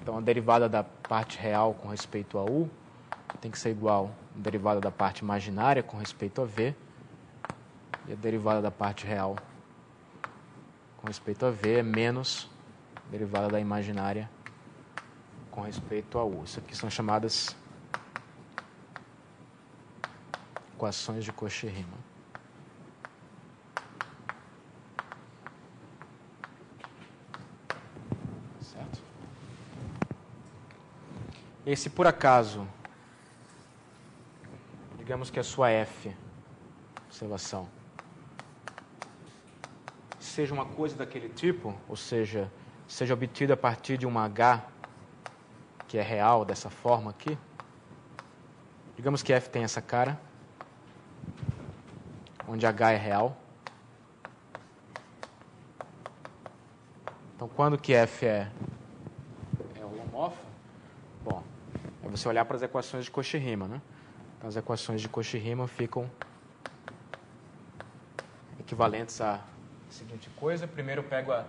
Então, a derivada da parte real com respeito a u tem que ser igual à derivada da parte imaginária com respeito a V, e a derivada da parte real com respeito a V é menos a derivada da imaginária com respeito a U. Isso aqui são chamadas equações de Cauchy-Riemann. Certo? E se por acaso, digamos que a sua F, observação, seja uma coisa daquele tipo, ou seja, seja obtida a partir de uma H que é real, dessa forma aqui, digamos que F tem essa cara, onde H é real. Então, quando que F é holomorfa? Bom, é você olhar para as equações de Cauchy-Riemann, né? Então, as equações de Cauchy-Riemann ficam equivalentes à seguinte coisa. Primeiro eu pego a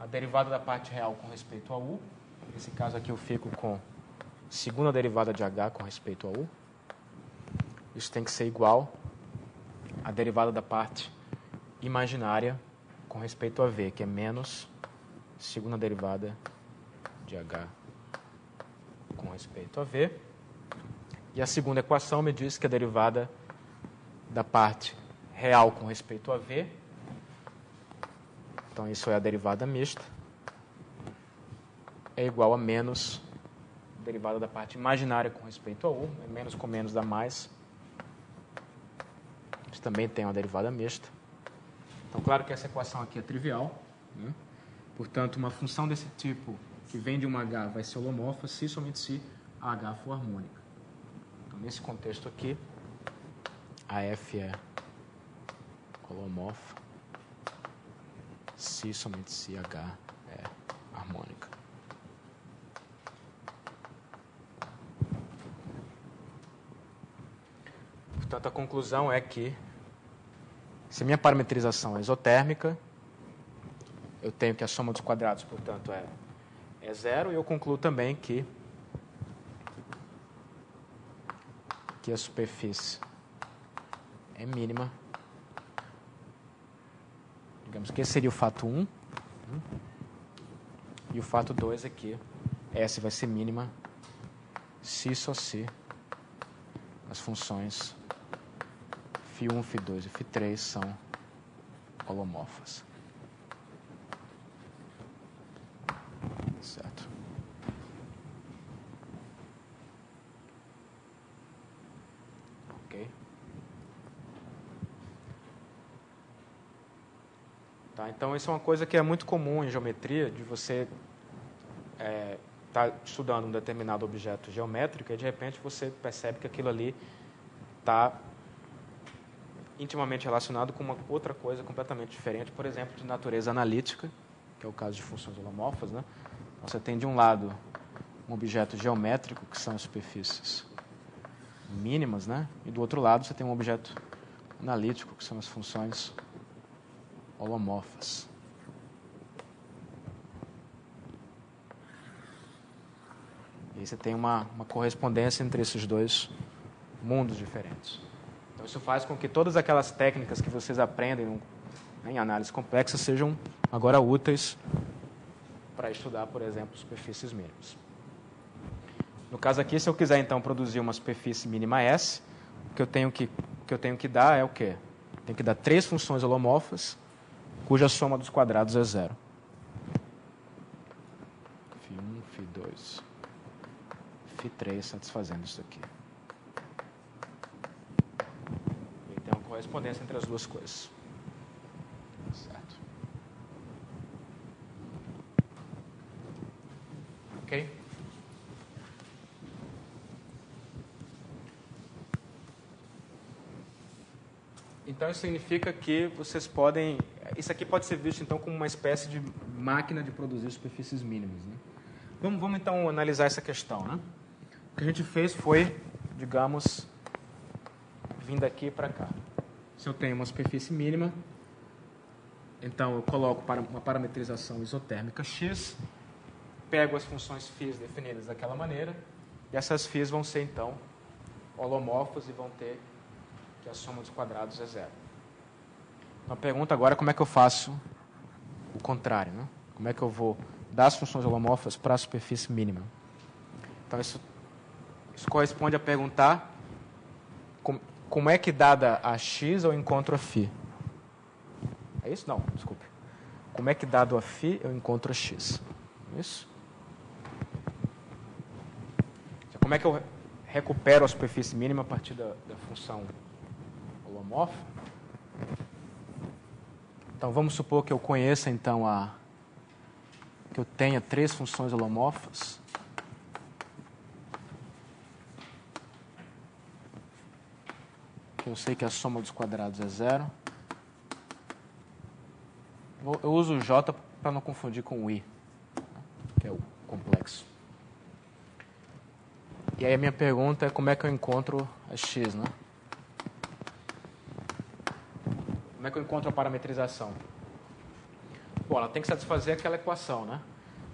derivada da parte real com respeito a U. Nesse caso aqui eu fico com a segunda derivada de H com respeito a U. Isso tem que ser igual à derivada da parte imaginária com respeito a V, que é menos segunda derivada de H com respeito a V. E a segunda equação me diz que a derivada da parte real com respeito a V, então isso é a derivada mista, é igual a menos a derivada da parte imaginária com respeito a U, menos com menos dá mais. Isso também tem uma derivada mista. Então, claro que essa equação aqui é trivial, né? Portanto, uma função desse tipo que vem de uma H vai ser holomorfa se somente se a H for harmônica. Então, nesse contexto aqui, a F é holomorfa se somente se H é harmônica. Portanto, a conclusão é que se minha parametrização é isotérmica, eu tenho que a soma dos quadrados, portanto, é zero, e eu concluo também que a superfície é mínima. Digamos que esse seria o fato 1. E o fato 2 é que S vai ser mínima se só se as funções φ1, φ2 e φ3 são holomorfas. Certo? Ok. Tá, então, isso é uma coisa que é muito comum em geometria, de você estar estudando um determinado objeto geométrico e, de repente, você percebe que aquilo ali está intimamente relacionado com uma outra coisa completamente diferente, por exemplo, de natureza analítica, que é o caso de funções holomorfas, né? Você tem, de um lado, um objeto geométrico, que são as superfícies mínimas, né? E, do outro lado, você tem um objeto analítico, que são as funções holomorfas. E aí você tem uma correspondência entre esses dois mundos diferentes. Então, isso faz com que todas aquelas técnicas que vocês aprendem em análise complexa sejam agora úteis para estudar, por exemplo, superfícies mínimas. No caso aqui, se eu quiser, então, produzir uma superfície mínima S, o que eu tenho que dar é o quê? Tenho que dar 3 funções holomorfas, cuja soma dos quadrados é 0. φ1, φ2, φ3, satisfazendo isso aqui. E tem uma correspondência entre as duas coisas. Certo. Ok? Então, isso significa que vocês podem... Isso aqui pode ser visto, então, como uma espécie de máquina de produzir superfícies mínimas, né? Vamos então, analisar essa questão, né? O que a gente fez foi, digamos, vir daqui para cá. Se eu tenho uma superfície mínima, então eu coloco para uma parametrização isotérmica X, pego as funções φ definidas daquela maneira, e essas φ vão ser, então, holomorfos e vão ter que a soma dos quadrados é zero. Então a pergunta agora é como é que eu faço o contrário, né? Como é que eu vou das funções holomorfas para a superfície mínima? Então isso corresponde a perguntar como é que dada a x eu encontro a φ. É isso? Não, desculpe. Como é que dado a φ eu encontro a x? Isso? Como é que eu recupero a superfície mínima a partir da função holomorfa? Então vamos supor que eu conheça então que eu tenha 3 funções holomorfas. Eu sei que a soma dos quadrados é zero. Eu uso o J para não confundir com o I, que é o complexo. E aí a minha pergunta é como é que eu encontro a x, né? Como é que eu encontro a parametrização? Bom, ela tem que satisfazer aquela equação, né?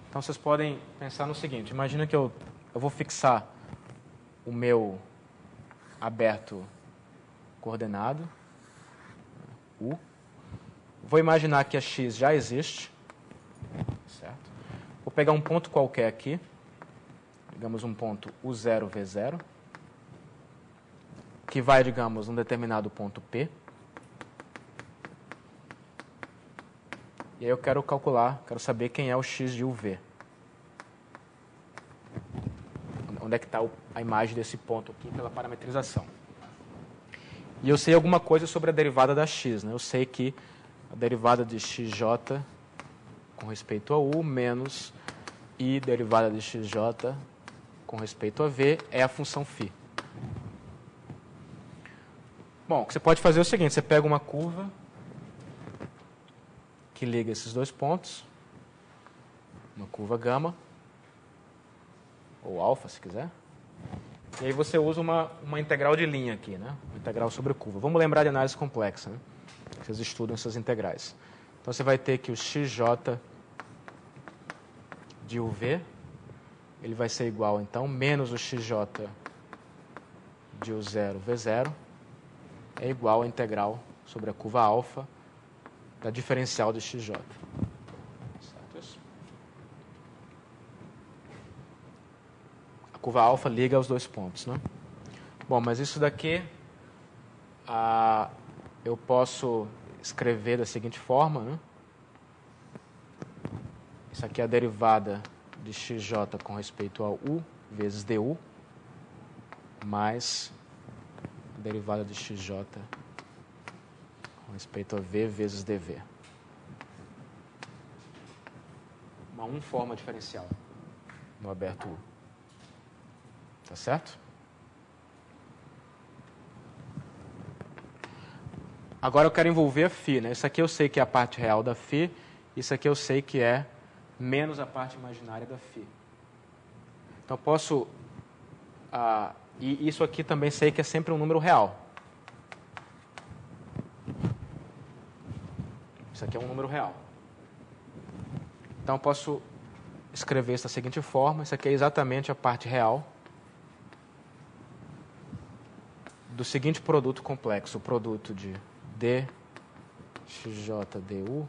Então vocês podem pensar no seguinte, imagina que eu vou fixar o meu aberto coordenado, U. Vou imaginar que a x já existe, certo? Vou pegar um ponto qualquer aqui, digamos um ponto U0, V0, que vai, digamos, num determinado ponto P. E aí eu quero saber quem é o x de UV. Onde é que está a imagem desse ponto aqui pela parametrização. E eu sei alguma coisa sobre a derivada da x, né? Eu sei que a derivada de xj com respeito a u menos i derivada de xj com respeito a v é a função φ. Bom, o que você pode fazer é o seguinte, você pega uma curva que liga esses dois pontos, uma curva gama, ou alfa, se quiser. E aí você usa uma integral de linha aqui, né? Uma integral sobre curva. Vamos lembrar de análise complexa, né? Vocês estudam essas integrais. Então você vai ter que o xj de uv, ele vai ser igual, então, menos o xj de u0, v0, é igual à integral sobre a curva alfa da diferencial de xj. Certo isso? A curva alfa liga os dois pontos, né? Bom, mas isso daqui eu posso escrever da seguinte forma, né? Isso aqui é a derivada de xj com respeito a u vezes du, mais a derivada de xj com respeito a v vezes dv. Uma forma diferencial no aberto U. Tá certo? Agora eu quero envolver a φ, né? Isso aqui eu sei que é a parte real da φ, isso aqui eu sei que é menos a parte imaginária da φ. Então eu posso... e isso aqui também sei que é sempre um número real. Isso aqui é um número real. Então eu posso escrever isso da seguinte forma, isso aqui é exatamente a parte real do seguinte produto complexo, o produto de d xj du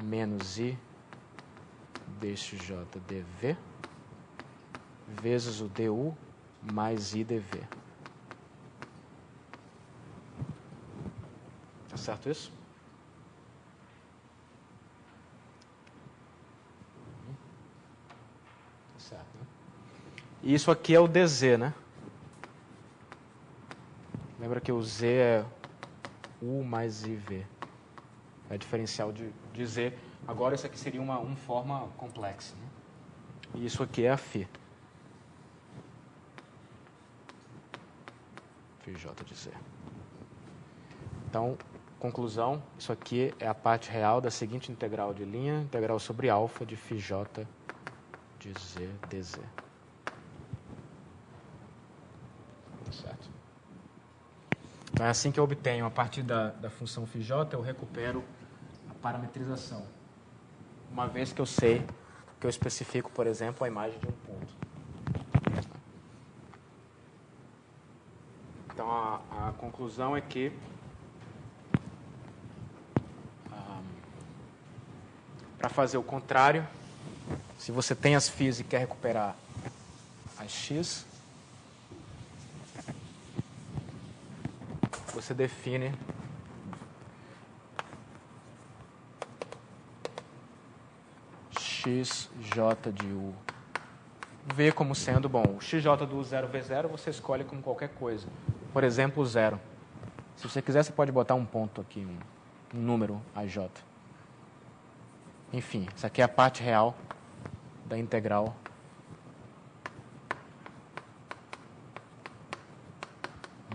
menos i dxj dv vezes o du mais i dv. Tá certo isso? Tá certo, né? E isso aqui é o dz, né? Lembra que o z é u mais iv. É diferencial de z. Agora isso aqui seria uma forma complexa, né? E isso aqui é a φ. Φj de z. Então, conclusão, isso aqui é a parte real da seguinte integral de linha, integral sobre alfa de Φj de z dz. Certo? Então é assim que eu obtenho, a partir da função Φj, eu recupero a parametrização. Uma vez que eu sei, que eu especifico, por exemplo, a imagem de um ponto. conclusão é que para fazer o contrário, se você tem as φ e quer recuperar as x, você define xj de u v como sendo, bom, o xj do u0v0 você escolhe como qualquer coisa. Por exemplo, 0. Se você quiser, você pode botar um ponto aqui, um número aj. Enfim, essa aqui é a parte real da integral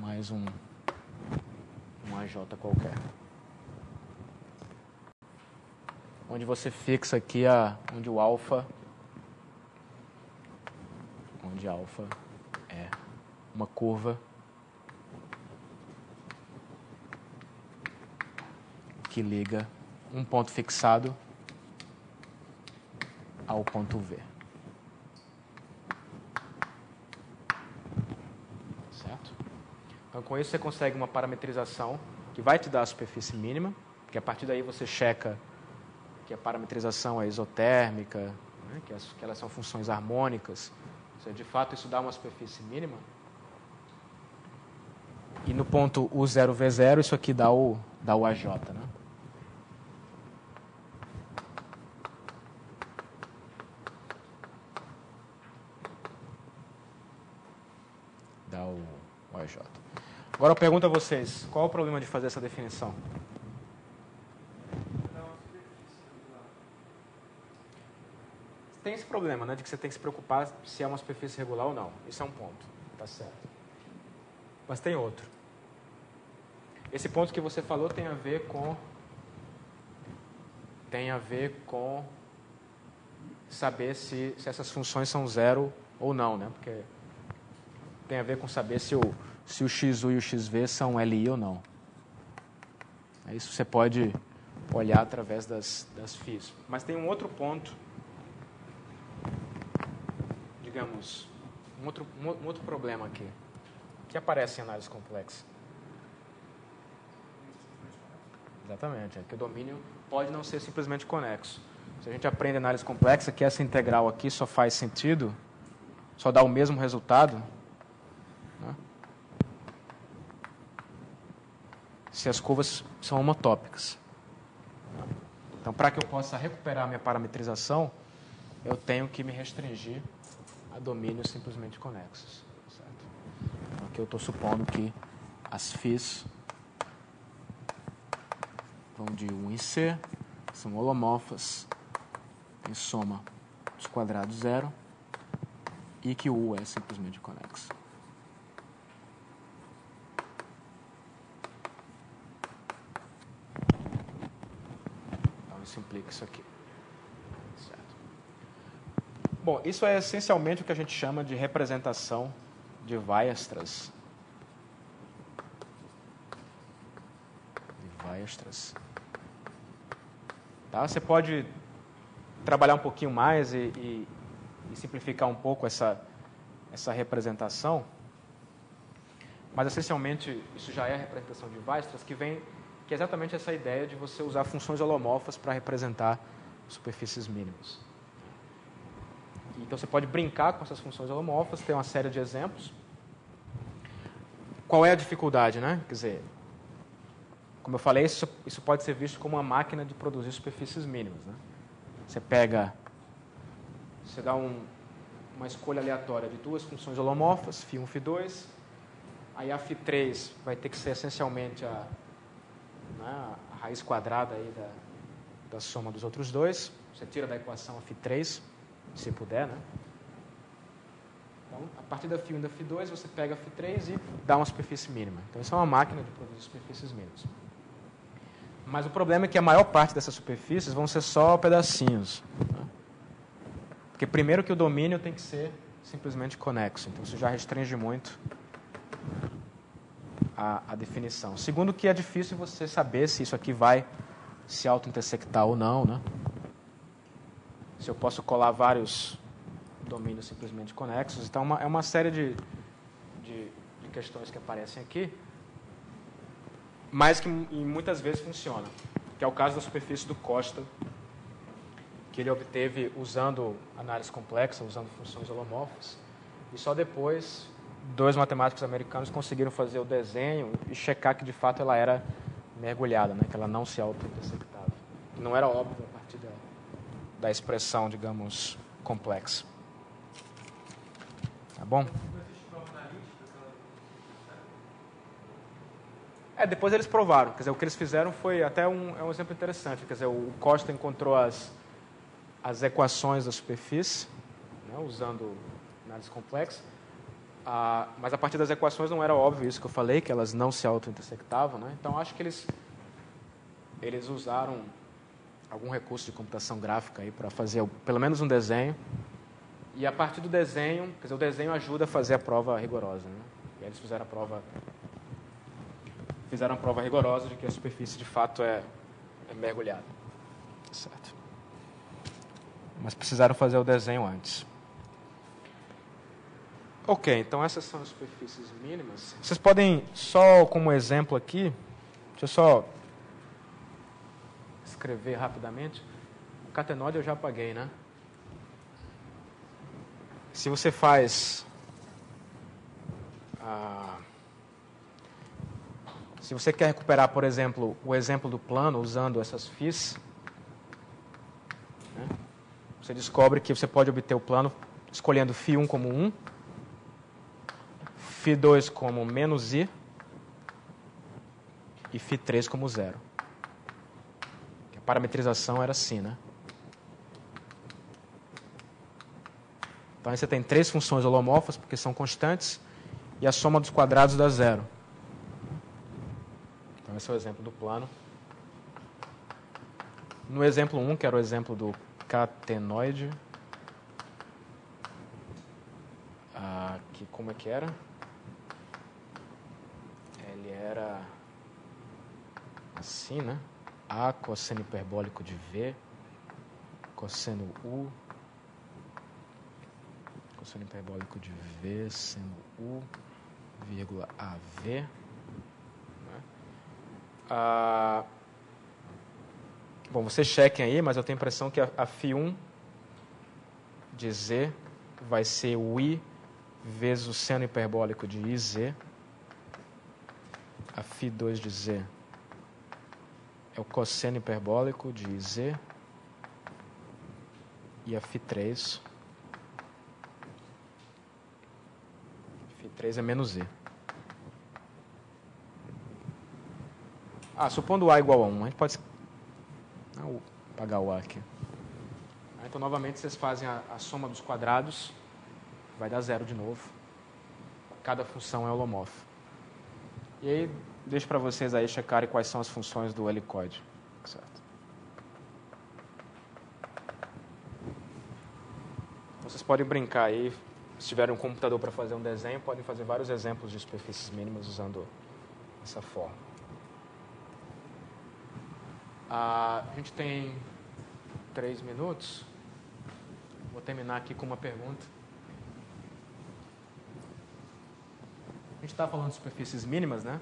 mais um aj qualquer. Onde você fixa aqui onde o alfa, onde alfa é uma curva que liga um ponto fixado ao ponto V. Certo? Então, com isso, você consegue uma parametrização que vai te dar a superfície mínima, que a partir daí você checa que a parametrização é isotérmica, né, que elas são funções harmônicas. Ou seja, de fato, isso dá uma superfície mínima. E no ponto U0V0, isso aqui dá o AJ, né? Dá o AJ. Agora eu pergunto a vocês, qual é o problema de fazer essa definição? Tem esse problema, né, de que você tem que se preocupar se é uma superfície regular ou não. Isso é um ponto, tá certo. Mas tem outro. Esse ponto que você falou tem a ver com saber se essas funções são zero ou não, né? Porque tem a ver com saber se o XU e o XV são LI ou não. Isso você pode olhar através das φs. Mas tem um outro ponto, digamos, um outro problema aqui, que aparece em análise complexa. Exatamente, é que o domínio pode não ser simplesmente conexo. Se a gente aprende análise complexa, que essa integral aqui só faz sentido, só dá o mesmo resultado, né, se as curvas são homotópicas. Então, para que eu possa recuperar minha parametrização, eu tenho que me restringir a domínios simplesmente conexos. Certo? Então, aqui eu estou supondo que as φs vão de U em C, são holomorfas em soma dos quadrados zero, e que o U é simplesmente conexo. Então, isso implica isso aqui. Certo. Bom, isso é essencialmente o que a gente chama de representação de Weierstrass. Tá? Você pode trabalhar um pouquinho mais e simplificar um pouco essa representação, mas essencialmente isso já é a representação de Weierstrass, que é exatamente essa ideia de você usar funções holomorfas para representar superfícies mínimas. Então você pode brincar com essas funções holomorfas, tem uma série de exemplos. Qual é a dificuldade, né? Quer dizer, como eu falei, isso pode ser visto como uma máquina de produzir superfícies mínimas, né? Você dá uma escolha aleatória de duas funções holomorfas, φ1 e φ2, aí a φ3 vai ter que ser essencialmente a raiz quadrada aí da soma dos outros dois. Você tira da equação a φ3, se puder, né? Então, a partir da φ1 e da φ2, você pega a φ3 e dá uma superfície mínima. Então, isso é uma máquina de produzir superfícies mínimas. Mas o problema é que a maior parte dessas superfícies vão ser só pedacinhos, né? Porque primeiro que o domínio tem que ser simplesmente conexo. Então, isso já restringe muito a definição. Segundo que é difícil você saber se isso aqui vai se auto-intersectar ou não, né? Se eu posso colar vários domínios simplesmente conexos. Então, é uma série de questões que aparecem aqui. mas que muitas vezes funciona, que é o caso da superfície do Costa, que ele obteve usando análise complexa, usando funções holomorfas, e só depois 2 matemáticos americanos conseguiram fazer o desenho e checar que de fato ela era mergulhada, né, que ela não se auto-intersectava. Não era óbvio a partir da expressão, digamos, complexa. Tá bom? Depois eles provaram. Quer dizer, o que eles fizeram foi até um exemplo interessante. Quer dizer, o Costa encontrou as equações da superfície, né, usando análise complexa, mas a partir das equações não era óbvio isso que eu falei, que elas não se auto-intersectavam. Né? Então, acho que eles usaram algum recurso de computação gráfica aí para fazer pelo menos um desenho. E a partir do desenho, quer dizer, o desenho ajuda a fazer a prova rigorosa. Né? E aí eles fizeram a prova rigorosa de que a superfície de fato é mergulhada. Certo. Mas precisaram fazer o desenho antes. Ok, então essas são as superfícies mínimas. Vocês podem, só como exemplo aqui, deixa eu só escrever rapidamente. O catenóide eu já apaguei, né? Se você faz... se você quer recuperar, por exemplo, o exemplo do plano usando essas φs, né, você descobre que você pode obter o plano escolhendo φ1 como 1, φ2 como menos i e φ3 como 0. A parametrização era assim, né? Então aí você tem 3 funções holomorfas, porque são constantes, e a soma dos quadrados dá 0. Então esse é o exemplo do plano. No exemplo 1, que era o exemplo do catenoide, que como é que era? Ele era assim, né? A cosseno hiperbólico de V, cosseno U, cosseno hiperbólico de V, seno U, vírgula AV. Né? Bom, vocês chequem aí, mas eu tenho a impressão que a φ1 de Z vai ser o I vezes o seno hiperbólico de IZ. A φ2 de Z é o cosseno hiperbólico de IZ. E a φ3 é menos Z. Supondo A igual a 1, a gente pode... Vou apagar o A aqui. Então, novamente, vocês fazem a soma dos quadrados, vai dar 0 de novo. Cada função é holomorfa. E aí, deixo para vocês aí checarem quais são as funções do helicoide. Certo. Vocês podem brincar aí, se tiverem um computador para fazer um desenho, podem fazer vários exemplos de superfícies mínimas usando essa forma. A gente tem 3 minutos. Vou terminar aqui com uma pergunta. A gente está falando de superfícies mínimas, né?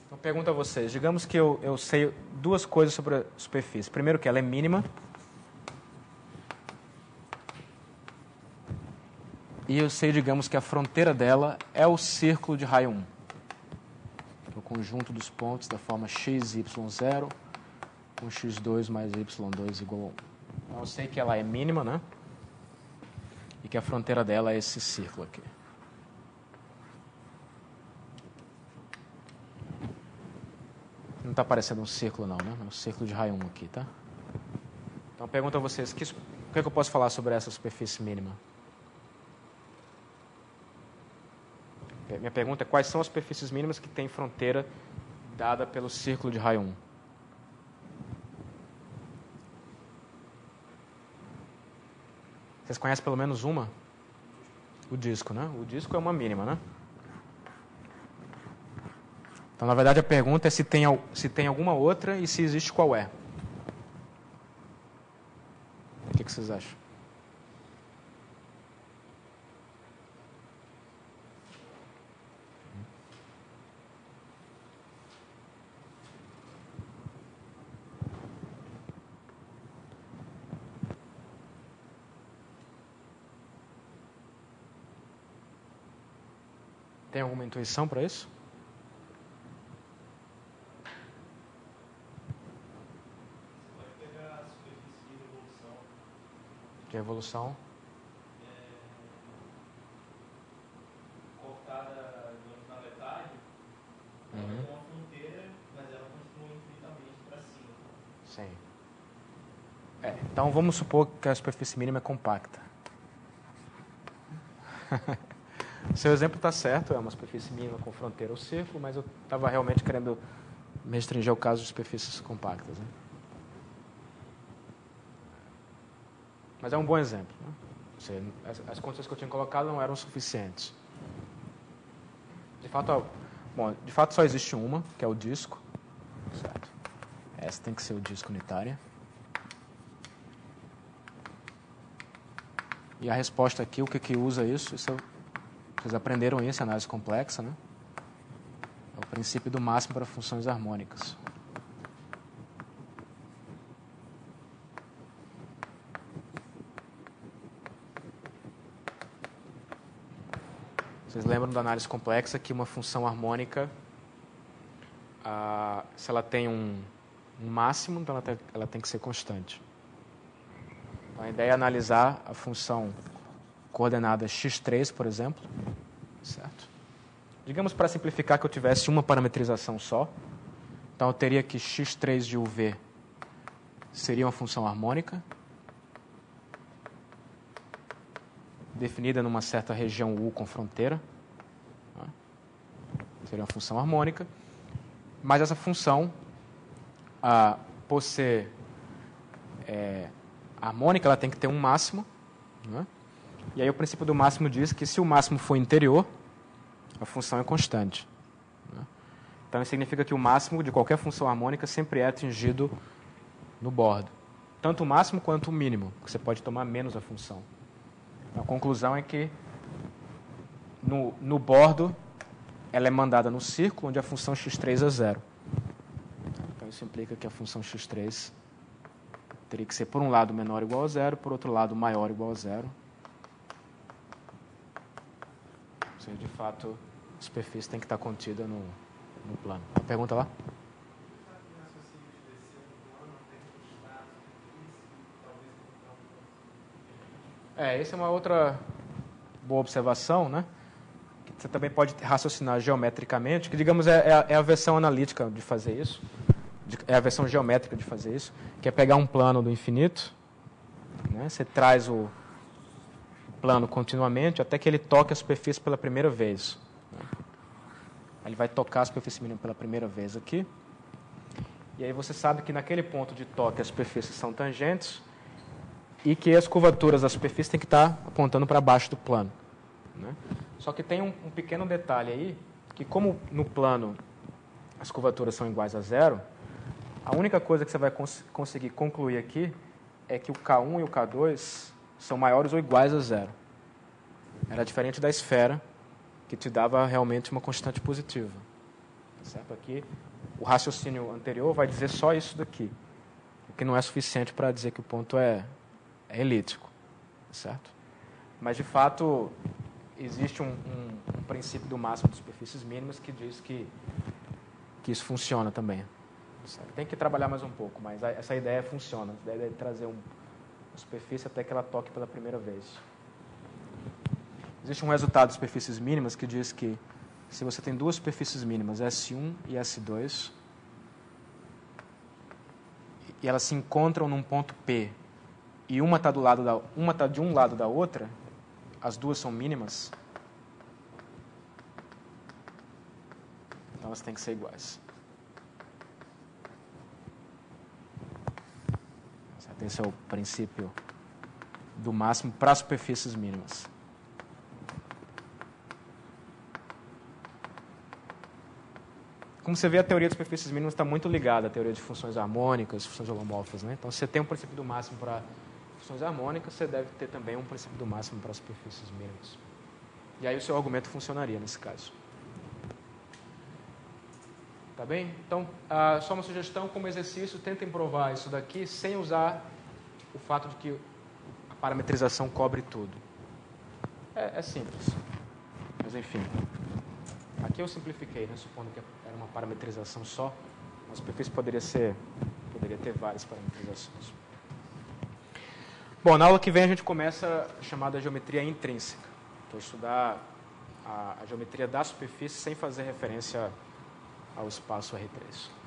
Então, pergunto a vocês. Digamos que eu sei 2 coisas sobre a superfície. Primeiro, que ela é mínima. E eu sei, digamos, que a fronteira dela é o círculo de raio 1. O conjunto dos pontos da forma x, y0 com x2 mais y2 igual a 1. Então, eu sei que ela é mínima, né? E que a fronteira dela é esse círculo aqui. Não está parecendo um círculo, não, né? É um círculo de raio 1 aqui, tá? Então, pergunto a vocês, o que é que eu posso falar sobre essa superfície mínima? Minha pergunta é quais são as superfícies mínimas que têm fronteira dada pelo círculo de raio 1? Vocês conhecem pelo menos uma? O disco, né? O disco é uma mínima, né? Então, na verdade, a pergunta é se tem alguma outra e se existe, qual é. O que vocês acham? Tem alguma intuição para isso? Você pode pegar a superfície de revolução. De revolução. Cortada na metade, ela tem uma fronteira, mas ela continua infinitamente para cima. Sim. Então vamos supor que a superfície mínima é compacta. Seu exemplo está certo, é uma superfície mínima com fronteira ou círculo, mas eu estava realmente querendo me restringir ao caso de superfícies compactas. Né? Mas é um bom exemplo. Né? As condições que eu tinha colocado não eram suficientes. De fato só existe uma, que é o disco. Certo? Essa tem que ser o disco unitária. E a resposta aqui, o que usa isso? Vocês aprenderam isso em análise complexa, né? É o princípio do máximo para funções harmônicas. Vocês lembram da análise complexa que uma função harmônica, se ela tem um máximo, então ela tem que ser constante. Então, a ideia é analisar a função coordenada x3, por exemplo. Certo? Digamos, para simplificar, que eu tivesse uma parametrização só. Então, eu teria que x3 de uv seria uma função harmônica, definida numa certa região U com fronteira. Seria uma função harmônica. Mas essa função, por ser harmônica, ela tem que ter um máximo. Né? E aí o princípio do máximo diz que se o máximo for interior, a função é constante. Né? Então, isso significa que o máximo de qualquer função harmônica sempre é atingido no bordo. Tanto o máximo quanto o mínimo, que você pode tomar menos a função. A conclusão é que no bordo ela é mandada no círculo, onde a função x3 é zero. Então, isso implica que a função x3 teria que ser, por um lado, menor ou igual a zero, por outro lado, maior ou igual a zero. Ou seja, de fato, a superfície tem que estar contida no plano. A pergunta lá? Essa é uma outra boa observação, né? Que você também pode raciocinar geometricamente, que, digamos, é a versão analítica de fazer isso, é a versão geométrica de fazer isso, que é pegar um plano do infinito, né? Você traz o plano continuamente até que ele toque a superfície pela primeira vez. Né? Ele vai tocar a superfície mínima pela primeira vez aqui, e aí você sabe que naquele ponto de toque as superfícies são tangentes, e que as curvaturas da superfície têm que estar apontando para baixo do plano. Né? Só que tem um pequeno detalhe aí, que como no plano as curvaturas são iguais a zero, a única coisa que você vai conseguir concluir aqui é que o K1 e o K2 são maiores ou iguais a zero. Era diferente da esfera, que te dava realmente uma constante positiva. Certo? Aqui, o raciocínio anterior vai dizer só isso daqui, o que não é suficiente para dizer que o ponto é elíptico, certo? Mas, de fato, existe um princípio do máximo de superfícies mínimas que diz que isso funciona também. Certo? Tem que trabalhar mais um pouco, mas essa ideia funciona. A ideia é trazer uma superfície até que ela toque pela primeira vez. Existe um resultado de superfícies mínimas que diz que se você tem duas superfícies mínimas, S1 e S2, e elas se encontram num ponto P, e uma está de um lado da outra, as duas são mínimas, então elas têm que ser iguais. Esse é o princípio do máximo para superfícies mínimas. Como você vê, a teoria de superfícies mínimas está muito ligada à teoria de funções harmônicas, funções holomorfas. Né? Então, se você tem um princípio do máximo para funções harmônicas, você deve ter também um princípio do máximo para superfícies mínimas. E aí o seu argumento funcionaria nesse caso. Tá bem? Então, só uma sugestão como exercício, tentem provar isso daqui sem usar o fato de que a parametrização cobre tudo. É simples. Mas, enfim. Aqui eu simplifiquei, né, supondo que era uma parametrização só. A superfície poderia ter várias parametrizações. Bom, na aula que vem a gente começa a chamada geometria intrínseca, que é estudar a geometria da superfície sem fazer referência ao espaço R3.